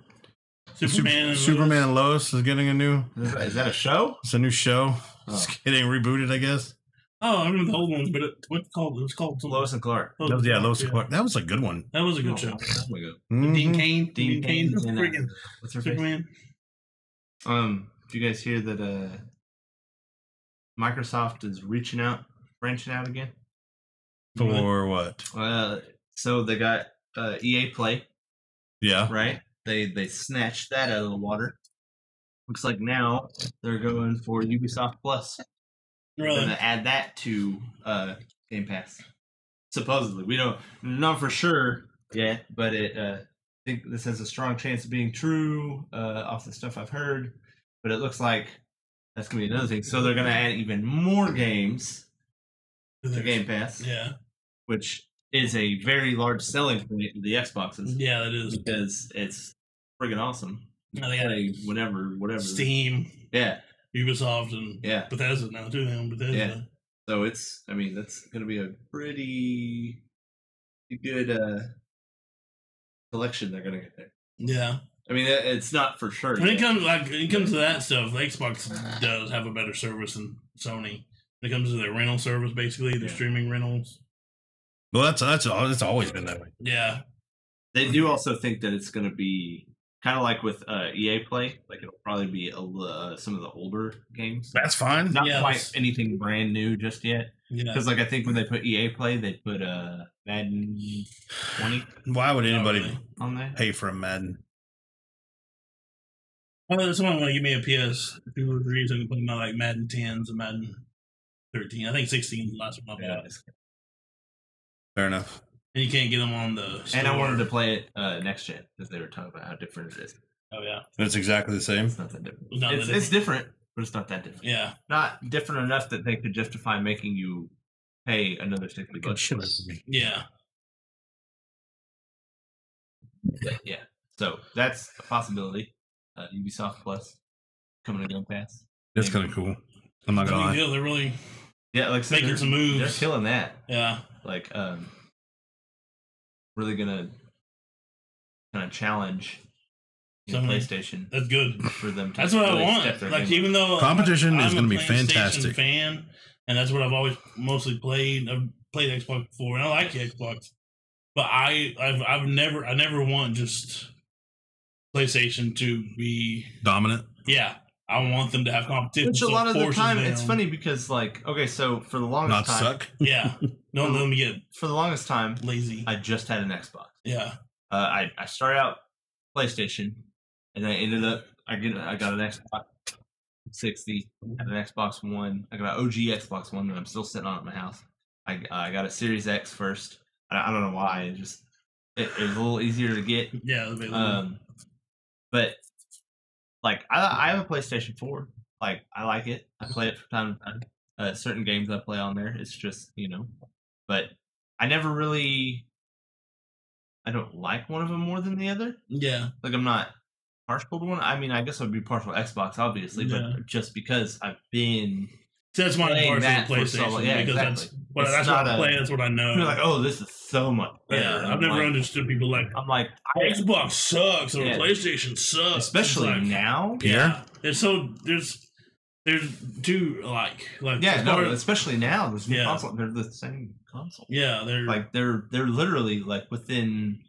Superman and Lois is getting a new. Is that a show? It's a new show. Oh. It's getting rebooted, I guess. Oh, I remember the old one, but what's it called? It was called Lois and Clark. Lois and Clark. That was a good one. That was a good show. Mm-hmm. Dean Cain. Dean Cain. What's her Superman? Did you guys hear that Microsoft is branching out again? For what? So they got EA Play. Yeah. Right? They snatched that out of the water. Looks like now they're going for Ubisoft Plus. Really? They're going to add that to Game Pass. Supposedly. We don't know for sure yet, but I think this has a strong chance of being true off the stuff I've heard. But it looks like That's going to be another thing. So they're going to add even more games to Game Pass. Yeah. Which is a very large selling point of the Xboxes. Yeah, that is. Because it's friggin' awesome. Yeah, they got whatever. Steam. Yeah. Ubisoft and Bethesda now too. Bethesda. Yeah. So that's going to be a pretty good collection they're going to get there. Yeah. I mean, it's not for sure. When it comes to that stuff, Xbox does have a better service than Sony. When it comes to their rental service, basically, their streaming rentals. Well, that's always been that way. Yeah. They do also think that it's going to be kind of like with EA Play. Like, it'll probably be some of the older games. That's fine. Not quite anything brand new just yet. Because, I think when they put EA Play, they put Madden 20. Why would anybody on there pay for a Madden? Well, someone want to give me a PS2 or 3 so I can play my Madden 10s and Madden 13. I think 16 is the last one I bought. Fair enough. And you can't get them on the store. And I wanted to play it next gen because they were talking about how different it is. Oh, yeah. It's exactly the same. It's not that different. It's different, but it's not that different. Yeah. Not different enough that they could justify making you pay another $60. Yeah. Yeah. So that's a possibility. Ubisoft Plus coming to Game Pass. That's kind of cool. I'm not gonna lie. They're really making some moves. They're killing that. Yeah. Really gonna kind of challenge PlayStation. That's good for them. That's what really I want. Even though competition is going to be PlayStation fantastic. Fan, and that's what I've always mostly played. I've played Xbox before, and I like Xbox. But I never want just PlayStation to be dominant. Yeah, I want them to have competition. Which a lot of the time, it's funny because so for the longest time, suck. Yeah, don't let me get for the longest time lazy. I just had an Xbox. Yeah, I started out PlayStation, and I ended up I got an Xbox 60, had an Xbox One. I got an OG Xbox One, and I'm still sitting on it in my house. I got a Series X first. I don't know why. It was a little easier to get. Yeah, but I have a PlayStation 4. I like it. I play it from time to time. Certain games I play on there. It's just but I never really. I don't like one of them more than the other. Yeah, I'm not partial to one. I mean, I guess I'd be partial to Xbox, obviously, but just because I've been. So that's my partial to PlayStation. Yeah, because exactly. That's what I play. That's what I know. You're like, oh, this is so much better. Yeah, I've never understood people I'm like, Xbox sucks or PlayStation sucks. Especially now. Yeah. It's so there's two especially now. There's new console. They're the same console. Yeah, they're literally within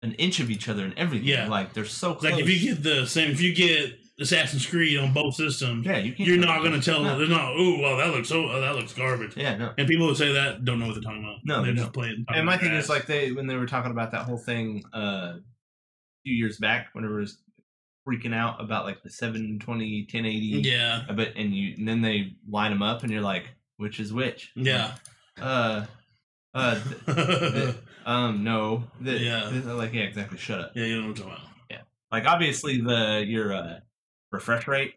an inch of each other and everything. Yeah, they're so close. If you get Assassin's Creed on both systems, you're not going to tell them. They're not. Oh, well, that looks garbage. Yeah, no. And people who say that don't know what they're talking about. No, they're just playing. And my thing is when they were talking about that whole thing a few years back, when it was freaking out about the 720, 1080. Yeah. And then they line them up, and you're like, which is which? Yeah. No. Yeah, exactly. Shut up. Yeah, you know what I'm talking about. Yeah. Obviously your refresh rate,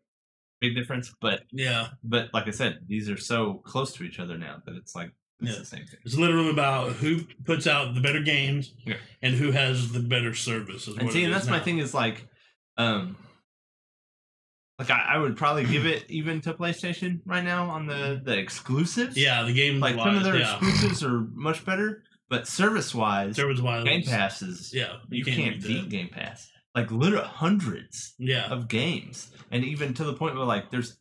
big difference, but like I said, these are so close to each other now that it's the same thing. It's literally about who puts out the better games and who has the better service. And that's my thing is I would probably give it even to PlayStation right now on the exclusives. Yeah, the game some of their exclusives are much better, but service wise, Game Pass is you can't beat Game Pass. Literally hundreds of games, and even to the point where there's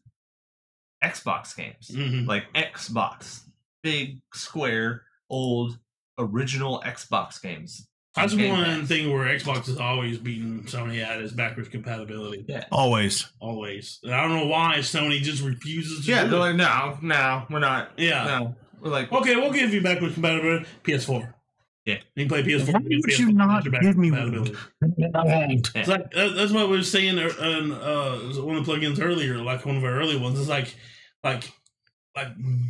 Xbox games, Xbox, big square old original Xbox games. That's one thing where Xbox has always beaten Sony at is backwards compatibility. Yeah, always. And I don't know why Sony just refuses to. They're like, no, we're not. Yeah, no. We're like, okay, we'll give you backwards compatibility. PS4. Yeah, you can play PS4. Why would you not give me one? It's that's what we were saying on one of the plugins earlier, one of our early ones. It's like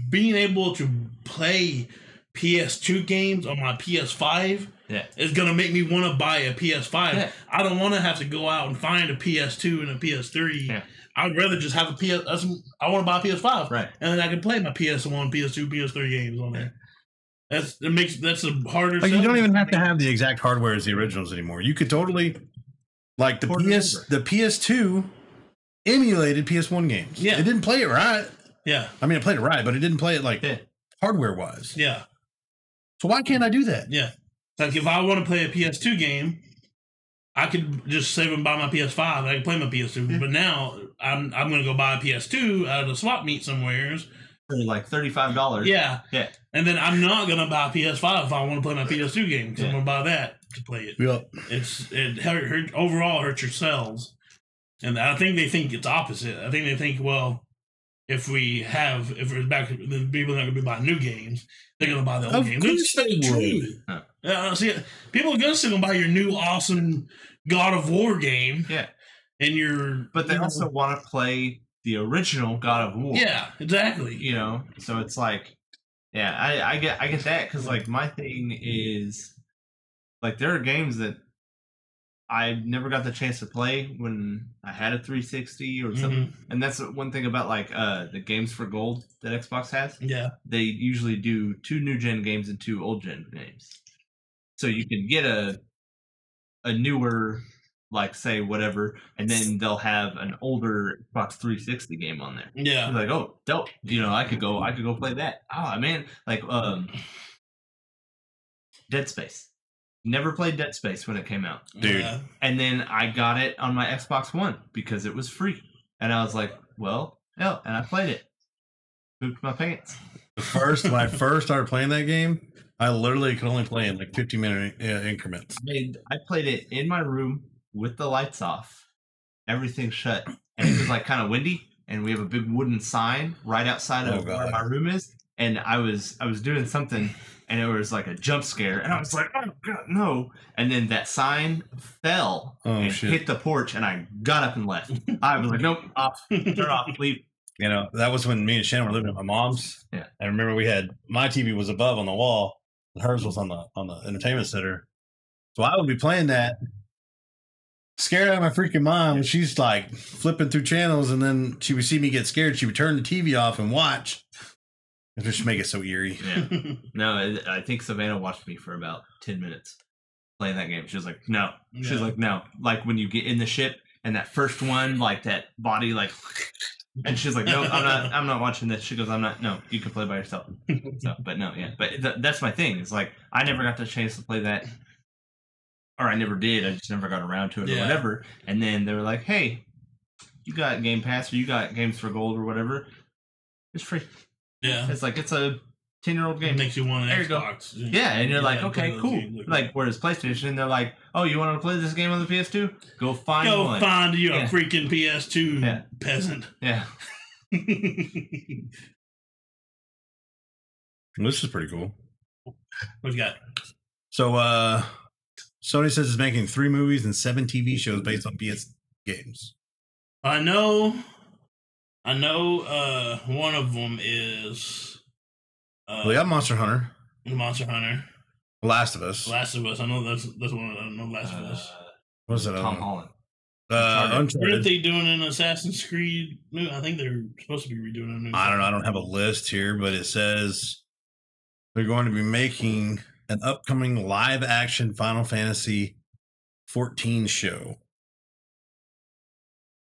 being able to play PS2 games on my PS5 Yeah. is going to make me want to buy a PS5. Yeah. I don't want to have to go out and find a PS2 and a PS3. Yeah. I'd rather just have a PS. I want to buy a PS5, Right? And then I can play my PS1, PS2, PS3 games on there. That's a harder. Like you don't even have to have the exact hardware as the originals anymore. You could totally like the PS2 emulated PS1 games. Yeah, it didn't play it right. Yeah, I mean it played it right, but it didn't play it like hardware wise. Yeah. So why can't I do that? Yeah, like if I want to play a PS2 game, I could just save and buy my PS5. I can play my PS2, but now I'm going to go buy a PS2 out of the swap meet somewheres. For like $35. Yeah. Yeah. And then I'm not going to buy a PS5 if I want to play my PS2 game, because I'm going to buy that to play it. Yep. It overall hurts your sales. And I think they think it's opposite. I think they think, well, if we're back, then people are not going to be buying new games. They're going to buy the old game. Course they would. See, people are going to buy your new awesome God of War game. Yeah. But they also want to play the original God of War. Yeah, exactly. You know, so it's like, yeah, I get that, because like my thing is, like, there are games that I never got the chance to play when I had a 360 or something. And that's one thing about like the games for gold that Xbox has. Yeah, they usually do 2 new gen games and 2 old gen games, so you can get a newer, like, say whatever, and then they'll have an older Xbox 360 game on there. Yeah, it's like, oh, dope. You know, I could go play that. Oh man, like Dead Space. Never played Dead Space when it came out, dude. Yeah. And then I got it on my Xbox One because it was free, and I was like, well, yeah, and I played it. Pooped my pants. When I first started playing that game, I literally could only play in like 50-minute increments. I played it in my room with the lights off, everything shut, and it was like kind of windy, and we have a big wooden sign right outside of where my room is, and I was doing something, and it was like a jump scare, and I was like, oh god, no. And then that sign fell and hit the porch, and I got up and left. I was like, nope, off, turn off, leave. You know, that was when me and Shannon were living at my mom's. Yeah. I remember my TV was above on the wall, and hers was on the entertainment center. So I would be playing that, scared out of my freaking mind, when she's like flipping through channels, and then she would see me get scared. She would turn the TV off and watch. It just make it so eerie. Yeah. No, I think Savannah watched me for about 10 minutes playing that game. She was like, no. She was like, no. Like when you get in the ship and that first one, like that body, like, and she's like, no, I'm not watching this. She goes, no, you can play by yourself. So, but no, yeah. But that's my thing. It's like, I never got the chance to play that, or I never did. I just never got around to it or whatever. And then they were like, hey, you got Game Pass, or you got Games for Gold or whatever. It's free. Yeah. It's like, it's a 10-year-old game. It makes you want an there Xbox. You go. Yeah, and you're like, okay, cool. Like, whereas PlayStation, they're like, oh, you want to play this game on the PS2? Go find one. Go find you a freaking PS2 peasant. Yeah. This is pretty cool. What you got? So, Sony says it's making 3 movies and 7 TV shows based on PS games. I know one of them is We got Monster Hunter. Monster Hunter. Last of Us. Last of Us. I know that's one. I know Last of Us. What's that? Tom Holland. Uncharted. Aren't they doing an Assassin's Creed? I think they're supposed to be redoing a new. I don't know. I don't have a list here, but it says they're going to be making an upcoming live-action Final Fantasy 14 show.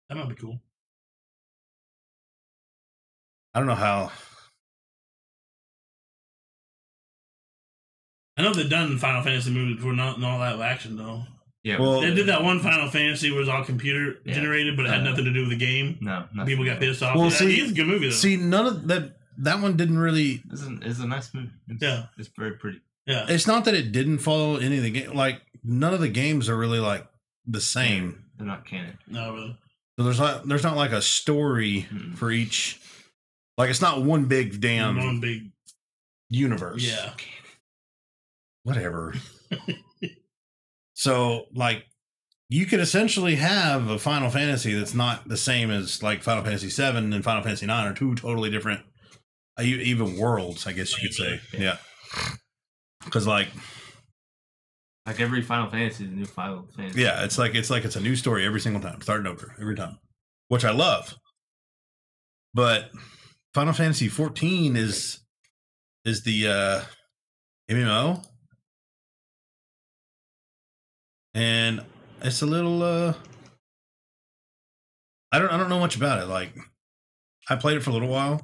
That might be cool. I don't know how. I know they've done Final Fantasy movies before, not all that action though. Yeah, well, they did that one Final Fantasy where it was all computer generated, but it had nothing to do with the game. No, people got pissed off. Well, It's a good movie though. See, none of that one didn't really. It's a nice movie. It's very pretty. Yeah, it's not that it didn't follow any of the game. Like none of the games are really like the same. They're not canon. No, really. So there's not like a story for each. Like it's not one big universe. Yeah. Whatever. So like you could essentially have a Final Fantasy that's not the same as like Final Fantasy 7 and Final Fantasy 9 are 2 totally different even worlds, I guess you could say. Yeah. Because like every Final Fantasy is a new Final Fantasy. Yeah, it's like it's a new story every single time, starting over every time, which I love. But Final Fantasy 14 is the MMO, and it's a little I don't know much about it. Like, I played it for a little while,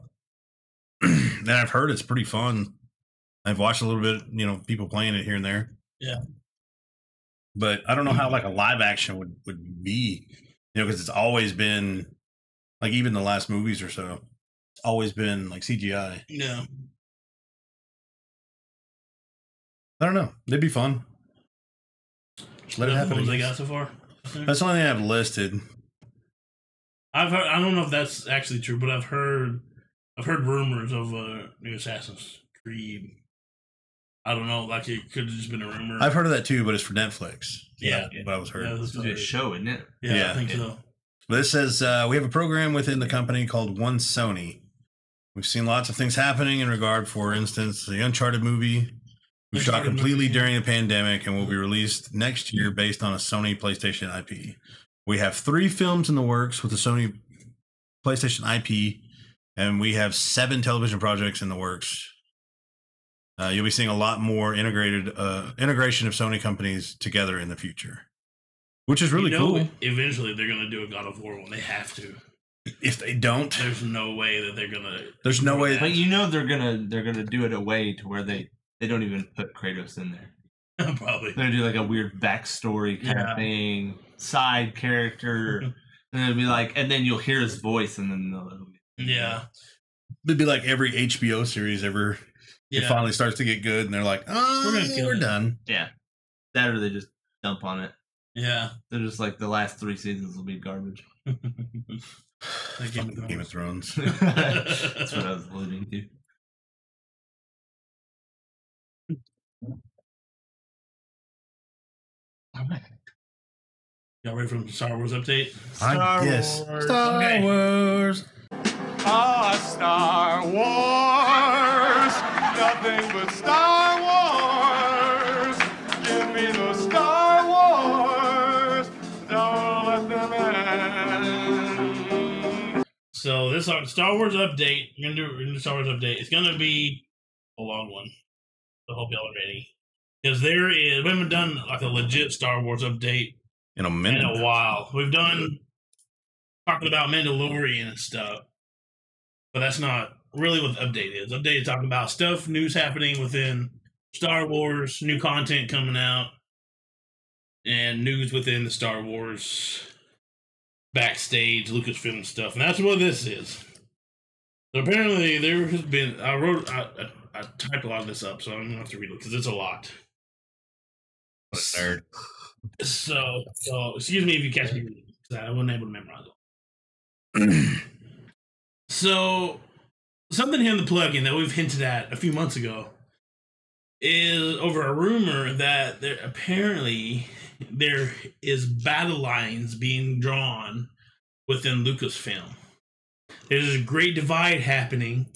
and I've heard it's pretty fun. I've watched a little bit, people playing it here and there. Yeah. But I don't know how like a live action would be, because it's always been like, even the last movies or so, it's always been like CGI. Yeah. I don't know. They'd be fun. Let it happen. What they got so far? That's the only thing I have listed. I've heard. I don't know if that's actually true, but I've heard rumors of new Assassin's Creed. I don't know. Like, it could have just been a rumor. I've heard of that too, but it's for Netflix. Yeah, but I was heard. Yeah, It's a show, isn't it? Yeah, I think so. But this says we have a program within the company called One Sony. We've seen lots of things happening in regard, for instance, the Uncharted movie. We shot completely during the pandemic and will be released next year based on a Sony PlayStation IP. We have 3 films in the works with the Sony PlayStation IP, and we have 7 television projects in the works. You'll be seeing a lot more integration of Sony companies together in the future, which is really cool. Eventually, they're going to do a God of War one. They have to. If they don't, there's no way that they're going to. There's no way. But they're gonna do it a way to where they don't even put Kratos in there. Probably. They're gonna do like a weird backstory kind of thing, side character, and it'll be like, and then you'll hear his voice, and then yeah, it'd be like every HBO series ever. It finally starts to get good, and they're like, "Oh, we're done." Yeah, that or they just dump on it. Yeah, they're just like, the last 3 seasons will be garbage. Like Game of Thrones. That's what I was alluding to. All right. Y'all ready for the Star Wars update? Star Wars. Star Wars. Nothing but Star Wars. Give me the Star Wars. Don't let them end. So this Star Wars update, we're gonna do Star Wars update. It's gonna be a long one. So I hope y'all are ready. Because we haven't done like a legit Star Wars update in a minute. In a while. We've done talking about Mandalorian and stuff. But that's not really what the update is. Update is talking about stuff, news happening within Star Wars, new content coming out, and news within the Star Wars backstage, Lucasfilm stuff. And that's what this is. So apparently there has been, I typed a lot of this up, so I'm going to have to read it because it's a lot. What a nerd. So excuse me if you catch me reading, because I wasn't able to memorize it. So, something here in the plugin that we've hinted at a few months ago is over a rumor that there is battle lines being drawn within Lucasfilm. There's a great divide happening,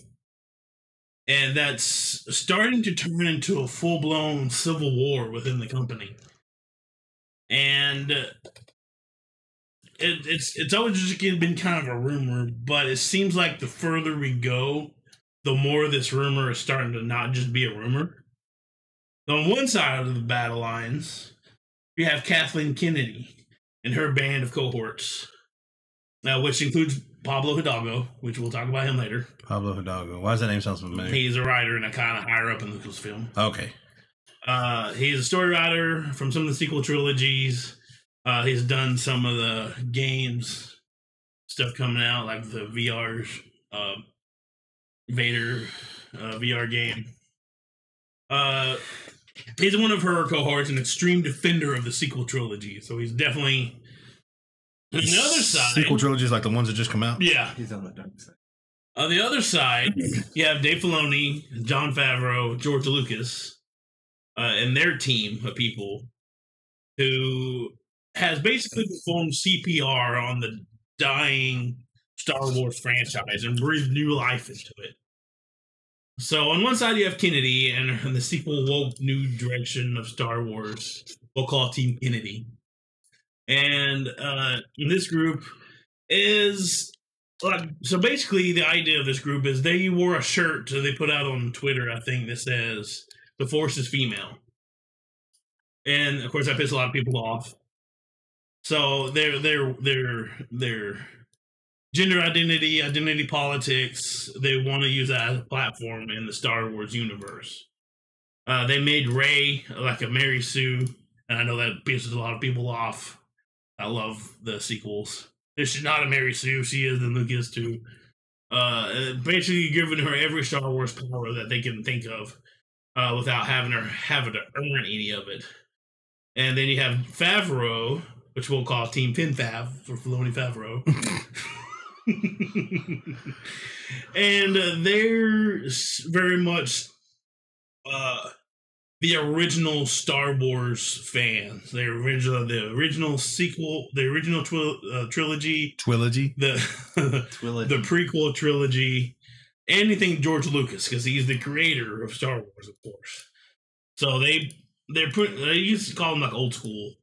and that's starting to turn into a full-blown civil war within the company. And it's always just been kind of a rumor, but it seems like the further we go, the more this rumor is starting to not just be a rumor. So on one side of the battle lines, you have Kathleen Kennedy and her band of cohorts, which includes Pablo Hidalgo, which we'll talk about him later. Pablo Hidalgo. Why does that name sound so familiar? He's a writer and a kind of higher up in Lucasfilm. Okay. He's a story writer from some of the sequel trilogies. He's done some of the games stuff coming out, like the Vader VR game. He's one of her cohorts, an extreme defender of the sequel trilogy. So he's definitely on the other side. Sequel trilogies, like the ones that just come out. Yeah, he's on the dark side. On the other side, you have Dave Filoni, Jon Favreau, George Lucas, and their team of people who has basically performed CPR on the dying Star Wars franchise and breathed new life into it. So on one side you have Kennedy and the sequel woke new direction of Star Wars. We'll call Team Kennedy. And this group is like, so basically the idea of this group is they wore a shirt that they put out on Twitter, I think, that says "The Force is female," and of course that pissed a lot of people off. So their gender identity politics, they want to use that as a platform in the Star Wars universe. They made Rey like a Mary Sue, and I know that pisses a lot of people off. I love the sequels. She's not a Mary Sue, she is, and Luke is too. Basically giving her every Star Wars power that they can think of without having to earn any of it. And then you have Favreau, which we'll call Team FinFav for Filoni Favreau. And they're very much the original Star Wars fans. The original sequel, the original trilogy, the prequel trilogy, anything George Lucas, because he's the creator of Star Wars, of course. So they used to call them like old school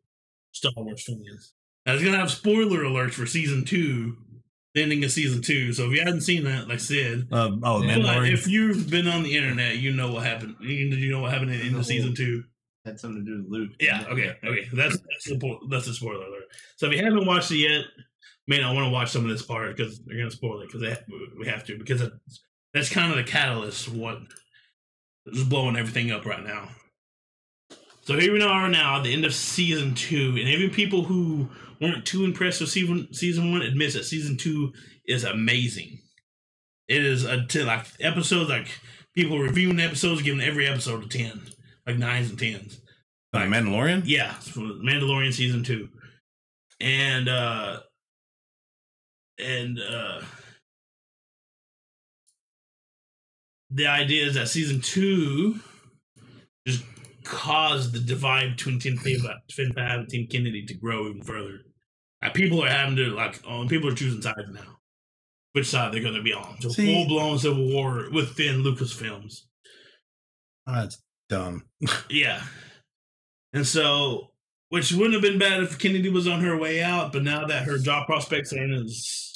Star Wars fans. I was gonna have spoiler alerts for season 2, the ending of season 2. So if you hadn't seen that, like Sid, if you've been on the internet, you know what happened. You know what happened in the season 2. Had something to do with Luke. Yeah. Okay. That's the spoiler alert. So if you haven't watched it yet, man, I want to watch some of this part because they're gonna spoil it because we have to, because that's kind of the catalyst of what is blowing everything up right now. So here we are now at the end of season 2, and even people who weren't too impressed with season 1 admits that season 2 is amazing. It is like episodes, like people reviewing episodes, giving every episode a 10, like 9s and 10s. Like Mandalorian? Yeah, Mandalorian season 2, and the idea is that season 2 just caused the divide between Team FinFav and Team Kennedy to grow even further. People are having to people are choosing sides now, which side they're going to be on. So full blown civil war within Lucasfilms. That's dumb. Yeah, and so, which wouldn't have been bad if Kennedy was on her way out, but now that her job prospects aren't as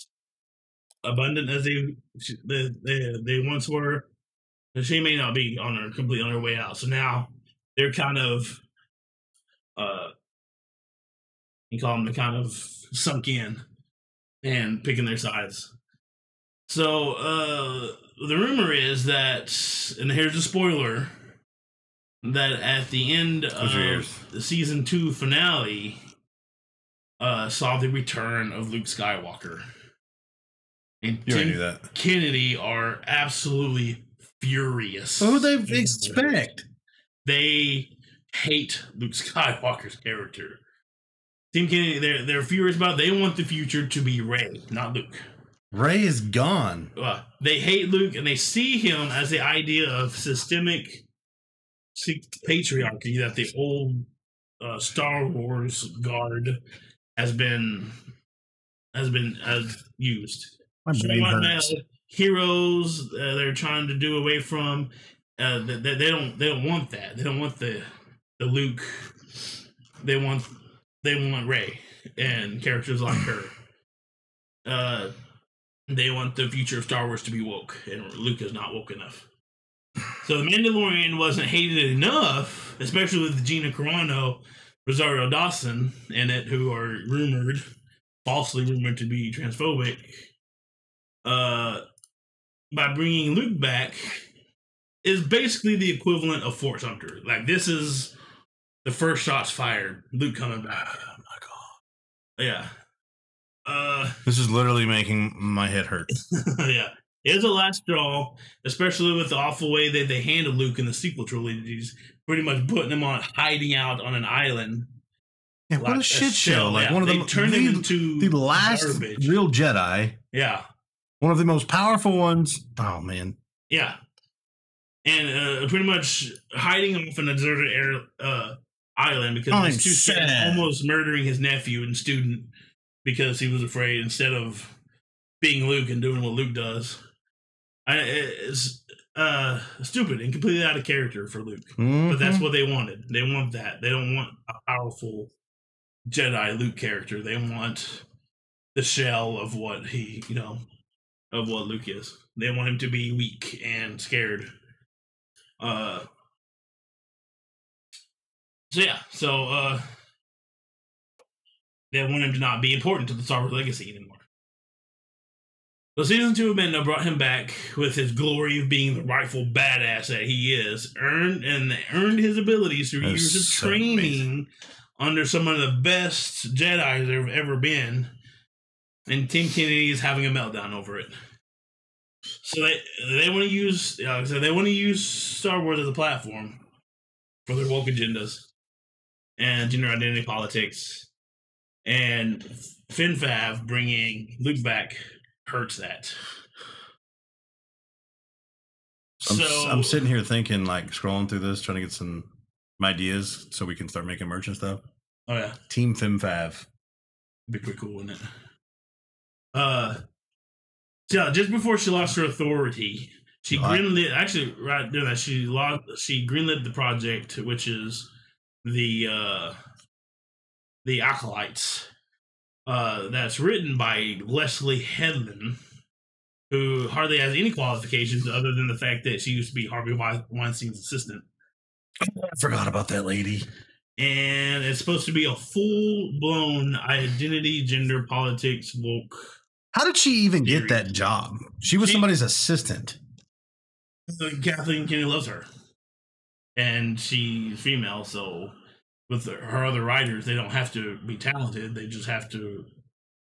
abundant as they once were, she may not be completely on her way out. So now they're kind of, you call them, kind of sunk in and picking their sides. So the rumor is that, and here's a spoiler, that at the end of the season 2 finale, saw the return of Luke Skywalker. And Tim Kennedy are absolutely furious. What would they expect? They hate Luke Skywalker's character. Team Kennedy, they're furious about it. They want the future to be Rey, not Luke. Rey is gone. They hate Luke, and they see him as the idea of systemic patriarchy that the old Star Wars guard has used. My brain hurts. Heroes they're trying to do away from. They don't want that. They don't want the Luke. They want Rey and characters like her. They want the future of Star Wars to be woke, and Luke is not woke enough. So the Mandalorian wasn't hated enough, especially with Gina Carano, Rosario Dawson in it, who are falsely rumored to be transphobic. By bringing Luke back, is basically the equivalent of Fort Sumter. Like, this is the first shots fired. Luke coming back. Oh my god. Yeah. This is literally making my head hurt. Yeah. It's a last straw, especially with the awful way that they handled Luke in the sequel trilogies, pretty much putting him hiding out on an island. Yeah, what a shit show. Like, one of them turned him into the last garbage. Real Jedi. Yeah. One of the most powerful ones. Oh, man. Yeah. And pretty much hiding off in a deserted island because he's too sad, almost murdering his nephew and student because he was afraid, instead of being Luke and doing what Luke does. stupid and completely out of character for Luke. But that's what they wanted. They want that. They don't want a powerful Jedi Luke character. They want the shell of what he, of what Luke is. They want him to be weak and scared. So they want him to not be important to the Star Wars legacy anymore. So season 2 of Mendo brought him back with his glory of being the rightful badass that he is, earned his abilities through years of training under some of the best Jedi there have ever been, and Team Kennedy is having a meltdown over it. So they want to use Star Wars as a platform for their woke agendas and gender identity politics, and FNFAV bringing Luke back hurts that. I'm sitting here thinking, like, scrolling through this, trying to get some ideas so we can start making merch and stuff. Oh yeah, Team FNFAV. Be pretty cool, wouldn't it? So just before she lost her authority, she greenlit. Actually, right there, that she greenlit the project, which is the Acolytes. That's written by Leslie Hedlund, who hardly has any qualifications other than the fact that she used to be Harvey Weinstein's assistant. I forgot about that lady. And it's supposed to be a full-blown identity, gender, politics, woke. How did she even get that job? She was somebody's assistant. Kathleen Kennedy loves her. And she's female, so with her other writers, they don't have to be talented. They just have to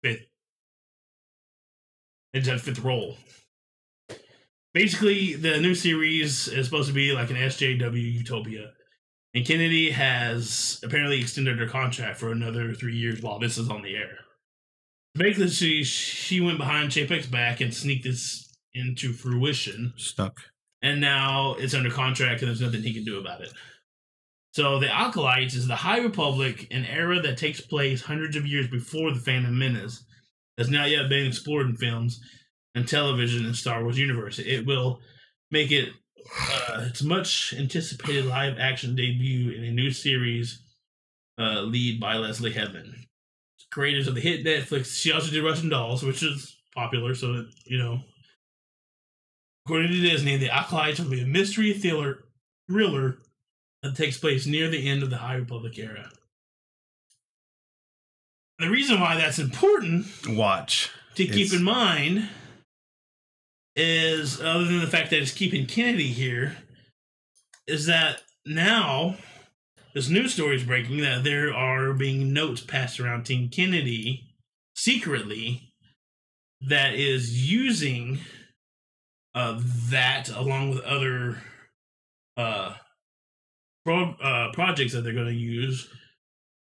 fit. They just have to fit the role. Basically, the new series is supposed to be like an SJW utopia. And Kennedy has apparently extended her contract for another 3 years while this is on the air. Basically, she went behind Chapek's back and sneaked this into fruition. Stuck. And now it's under contract and there's nothing he can do about it. So the Acolytes is the High Republic, an era that takes place hundreds of years before the Phantom Menace, has not yet been explored in films and television in Star Wars universe. It will make it its much anticipated live action debut in a new series lead by Leslie Hedlund. Creators of the hit Netflix. She also did Russian Dolls, which is popular, so according to Disney, the Acolytes will be a mystery thriller that takes place near the end of the High Republic era. The reason why that's important to keep in mind is, other than the fact that it's keeping Kennedy here, is that now this news story is breaking that there are being notes passed around Team Kennedy secretly that is using that along with other projects that they're going to use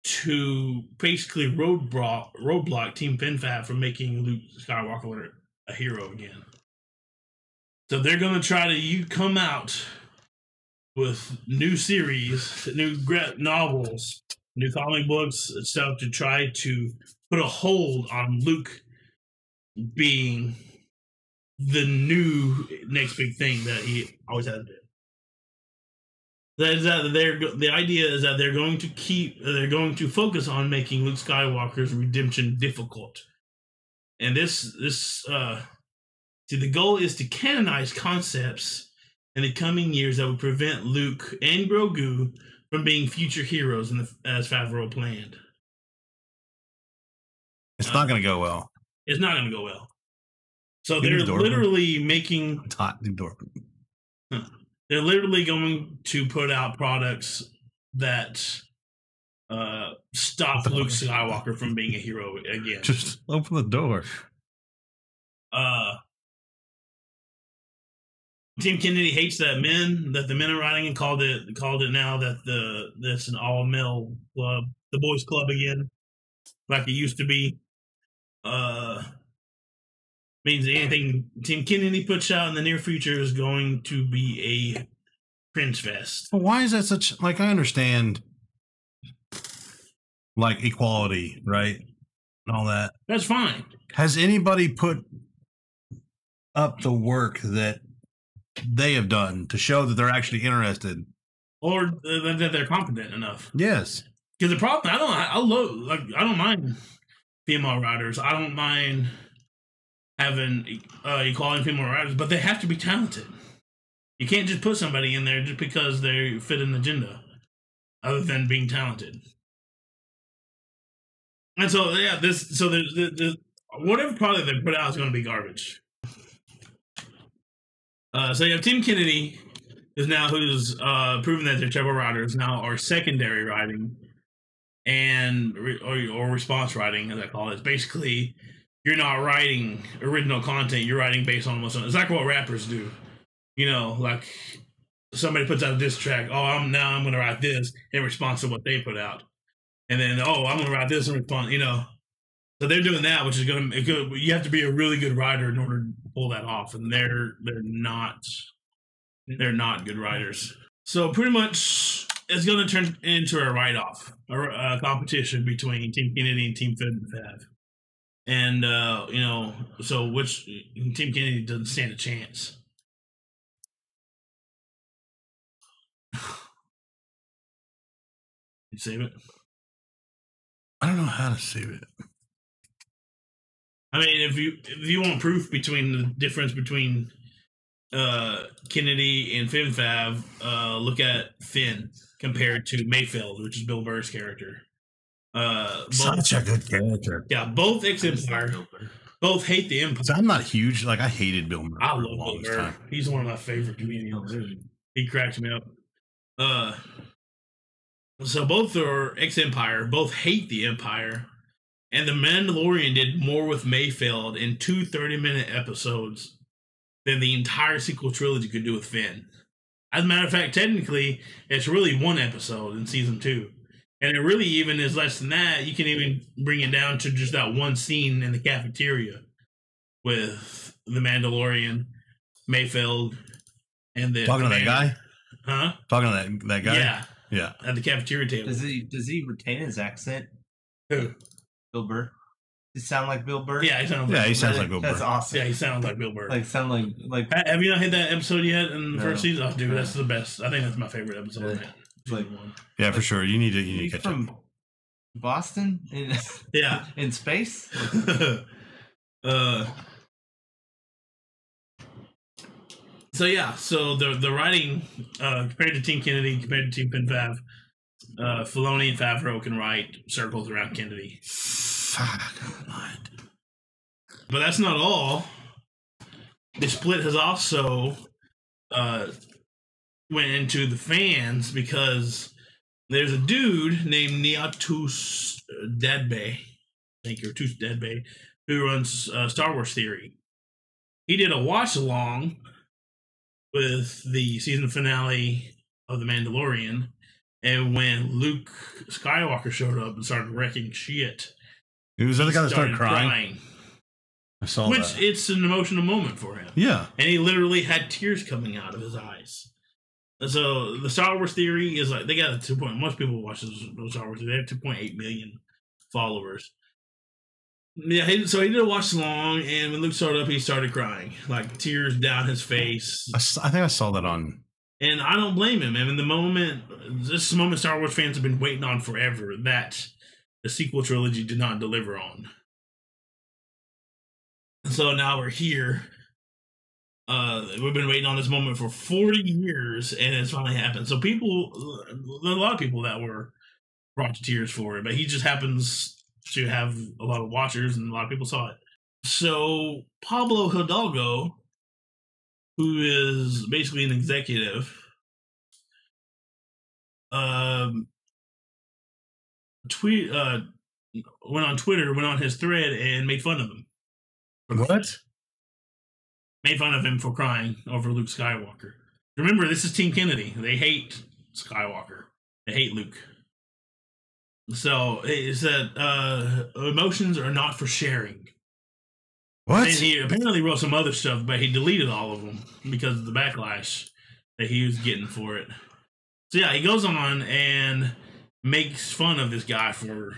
to basically roadblock Team FNFAV from making Luke Skywalker a hero again. So they're going to try to come out with new series, new novels, new comic books and stuff to try to put a hold on Luke being the new next big thing that he always has been. The idea is that they're going to focus on making Luke Skywalker's redemption difficult, and the goal is to canonize concepts in the coming years that would prevent Luke and Grogu from being future heroes as Favreau planned. It's not going to go well. It's not going to go well. So they're literally making. It's hot. They're literally going to put out products that stop Luke Skywalker from being a hero again. Just open the door. Team Kennedy hates that the men are writing, and called it now that that's an all male club, the boys club again, like it used to be. Means anything Team Kennedy puts out in the near future is going to be a cringe fest. Why is that such? Like, I understand, like, equality, right, and all that. That's fine. Has anybody put up the work that they have done to show that they're actually interested, or that they're competent enough. Yes, because the problem, I don't mind female writers. I don't mind having equality in female writers, but they have to be talented. You can't just put somebody in there just because they fit an agenda, other than being talented. And so, yeah, there's whatever product they put out is going to be garbage. So you have Team Kennedy, who's proven that their trouble writers now are secondary writing or response writing, as I call it. It's basically, you're not writing original content; you're writing based on what's on. It's like what rappers do, like somebody puts out a diss track. Oh, I'm going to write this in response to what they put out, and then I'm going to write this in response. So they're doing that, which is going to. You have to be a really good writer in order to pull that off, and they're not good writers. So pretty much, it's going to turn into a write-off, a competition between Team Kennedy and Team FNW. And so which Team Kennedy doesn't stand a chance. You save it? I don't know how to save it. I mean, if you want proof between the difference between Kennedy and FNW, look at Finn compared to Mayfield, which is Bill Burr's character. Such a good character. Yeah, both ex-Empire. Both hate the Empire. So I'm not huge. Like, I hated Bill Burr. I love Bill Burr. He's one of my favorite comedians. He cracks me up. So both are ex-Empire. Both hate the Empire. And The Mandalorian did more with Mayfield in 2 30-minute episodes than the entire sequel trilogy could do with Finn. As a matter of fact, technically, it's really 1 episode in season 2. And it really even is less than that. You can even bring it down to just that one scene in the cafeteria with The Mandalorian, Mayfield, and the... Talking to that guy? Huh? Talking to that guy? Yeah. Yeah. At the cafeteria table. Does he retain his accent? Who? Bill Burr. Does he sound like Bill Burr? Yeah, he sounds like Bill Burr. That's awesome. Yeah, he sounds like Bill Burr. Like. Have you not hit that episode yet in the first season? Oh, dude, that's the best. I think that's my favorite episode. Yeah, for sure. You need to catch from up. Boston in space. So the writing compared to Team Kennedy, compared to Team FNW, Filoni and Favreau can write circles around Kennedy. But that's not all. The split has also went into the fans because there's a dude named Niatus Dadbe, who runs Star Wars Theory. He did a watch along with the season finale of The Mandalorian, and when Luke Skywalker showed up and started wrecking shit, he was the guy that started crying. I saw that. Which it's an emotional moment for him. Yeah, and he literally had tears coming out of his eyes. So the Star Wars Theory is like, they got a 2. Most people watch those Star Wars. They have 2.8 million followers. Yeah, so he did a watch along, and when Luke started up, he started crying, like tears down his face. I think I saw that on. And I don't blame him. I mean, this is the moment Star Wars fans have been waiting on forever, that the sequel trilogy did not deliver on. So now we're here. We've been waiting on this moment for 40 years, and it's finally happened. So there's a lot of people that were brought to tears for it, but he just happens to have a lot of watchers, and a lot of people saw it. So Pablo Hidalgo, who is basically an executive, went on his thread and made fun of him. What? Made fun of him for crying over Luke Skywalker. Remember, this is Team Kennedy. They hate Skywalker. They hate Luke. So it said emotions are not for sharing. What? And he apparently wrote some other stuff, but he deleted all of them because of the backlash that he was getting for it. So yeah, he goes on and makes fun of this guy for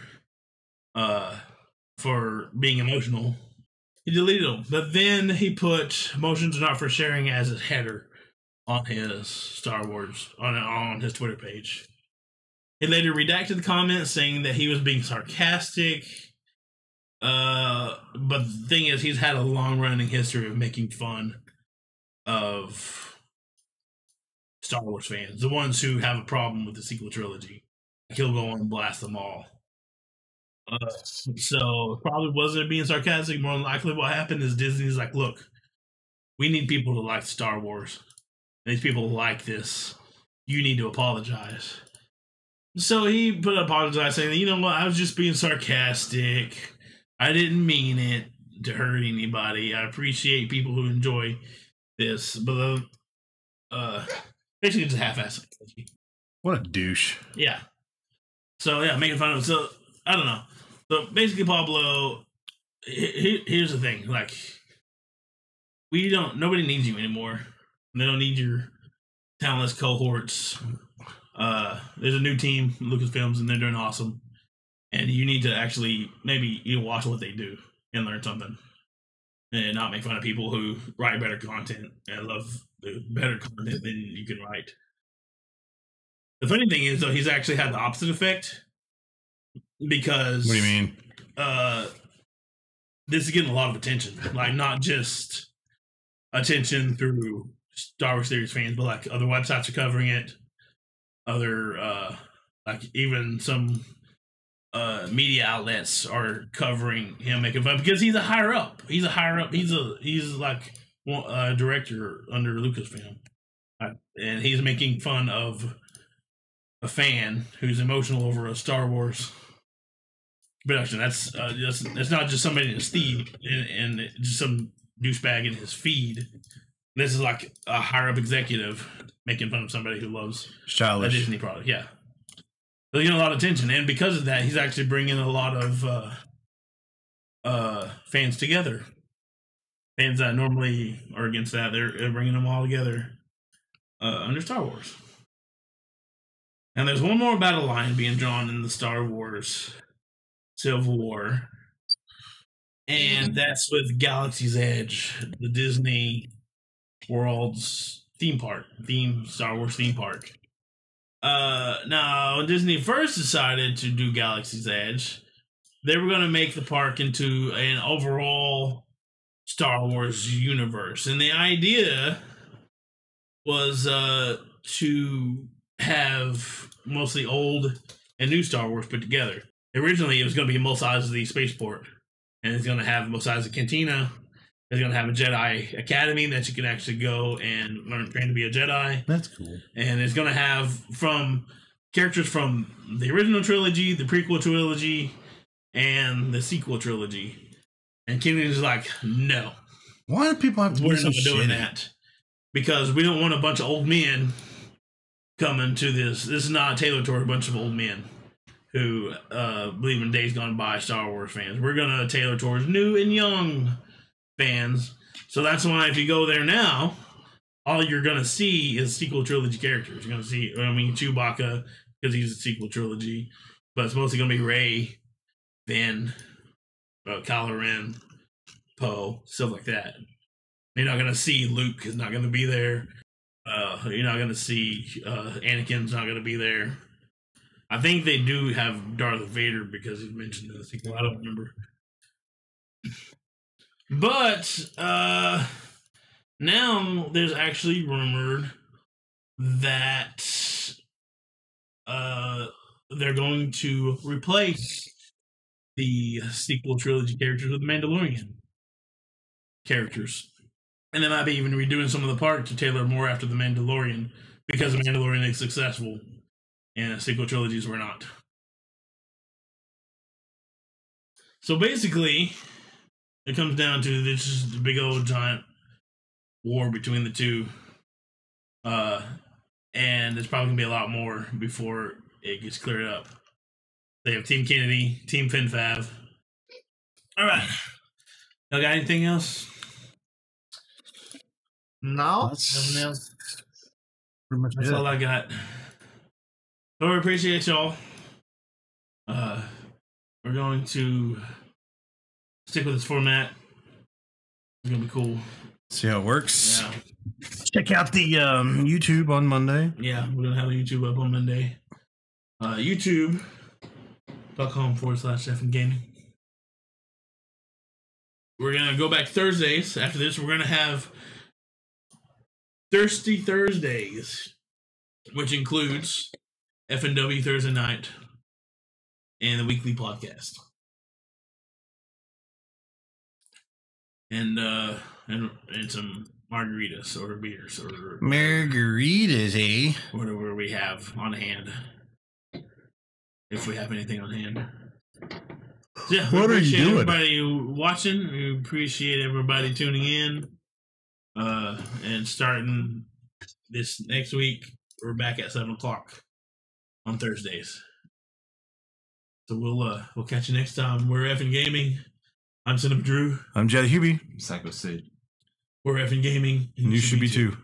being emotional. He deleted them, but then he put emotions are not for sharing as his header on his Star Wars on his Twitter page. He later redacted the comments saying that he was being sarcastic. But the thing is, he's had a long-running history of making fun of Star Wars fans, the ones who have a problem with the sequel trilogy. He'll go on and blast them all. So probably wasn't being sarcastic. More than likely, what happened is Disney's like, look, we need people to like Star Wars. These people like this. You need to apologize. So he put an apologize saying, you know what, I was just being sarcastic. I didn't mean it to hurt anybody. I appreciate people who enjoy this, but basically it's a half-ass. What a douche. Yeah. So yeah, making fun of him. So I don't know. So basically, Pablo, here's the thing: like, nobody needs you anymore. They don't need your talentless cohorts. There's a new team, Lucasfilms, and they're doing awesome. And you need to actually maybe watch what they do and learn something, and not make fun of people who write better content and love the better content than you can write. The funny thing is, though, he's actually had the opposite effect because. What do you mean? This is getting a lot of attention, like not just attention through Star Wars series fans, but like other websites are covering it. Other, like even some media outlets are covering him, making fun because he's a higher up. He's like a director under Lucasfilm, and he's making fun of a fan who's emotional over a Star Wars production. That's not just somebody in his feed and just some douchebag in his feed. This is like a higher up executive making fun of somebody who loves a Disney product. Yeah. So getting a lot of attention, and because of that, he's actually bringing a lot of fans together. Fans that normally are against that, they're bringing them all together under Star Wars. And there's one more battle line being drawn in the Star Wars Civil War, and that's with Galaxy's Edge, the Disney World's Star Wars theme park. Now, when Disney first decided to do Galaxy's Edge, they were going to make the park into an overall Star Wars universe. And the idea was to have mostly old and new Star Wars put together. Originally, it was going to be Mos Eisley Spaceport, and it's going to have Mos Eisley Cantina. It's going to have a Jedi Academy that you can actually go and train to be a Jedi. That's cool. And it's going to have from characters from the original trilogy, the prequel trilogy, and the sequel trilogy. And Kennedy's like, no. Why do people have to be so doing shitty? that? Because we don't want a bunch of old men coming to this. This is not tailored toward a bunch of old men who believe in days gone by Star Wars fans. We're going to tailor towards new and young fans. So that's why if you go there now, all you're going to see is sequel trilogy characters. You're going to see, Chewbacca, because he's a sequel trilogy, but it's mostly going to be Rey, Finn, Kylo Ren, Poe, stuff like that. You're not going to see Luke is not going to be there. You're not going to see Anakin's not going to be there. I think they do have Darth Vader because he's mentioned in the sequel. I don't remember. But now there's actually rumored that they're going to replace the sequel trilogy characters with Mandalorian characters. And they might be even redoing some of the park to tailor more after the Mandalorian because the Mandalorian is successful and the sequel trilogies were not. So basically, it comes down to this is the big old giant war between the two. And there's probably going to be a lot more before it gets cleared up. They have Team Kennedy, Team FinFav. All right. Y'all got anything else? No. Nothing else? Pretty much That's all I got. So we appreciate y'all. We're going to stick with this format. It's going to be cool. See how it works. Yeah. Check out the YouTube on Monday. Yeah, we're gonna have a YouTube up on Monday. YouTube.com/FN Gaming. We're gonna go back Thursdays. After this, we're gonna have Thursty Thursdays, which includes FNW Thursday Night and the weekly podcast. And some margaritas or beers or margaritas, eh? Whatever we have on hand, if we have anything on hand. So yeah, what are you doing? Everybody watching, we appreciate everybody tuning in. And starting this next week, we're back at 7:00 on Thursdays. So we'll catch you next time. We're eFFn Gaming. I'm Cinemadrue. I'm Jellyhewbie. PsychoSid. We're eFFn Gaming. And you should be too.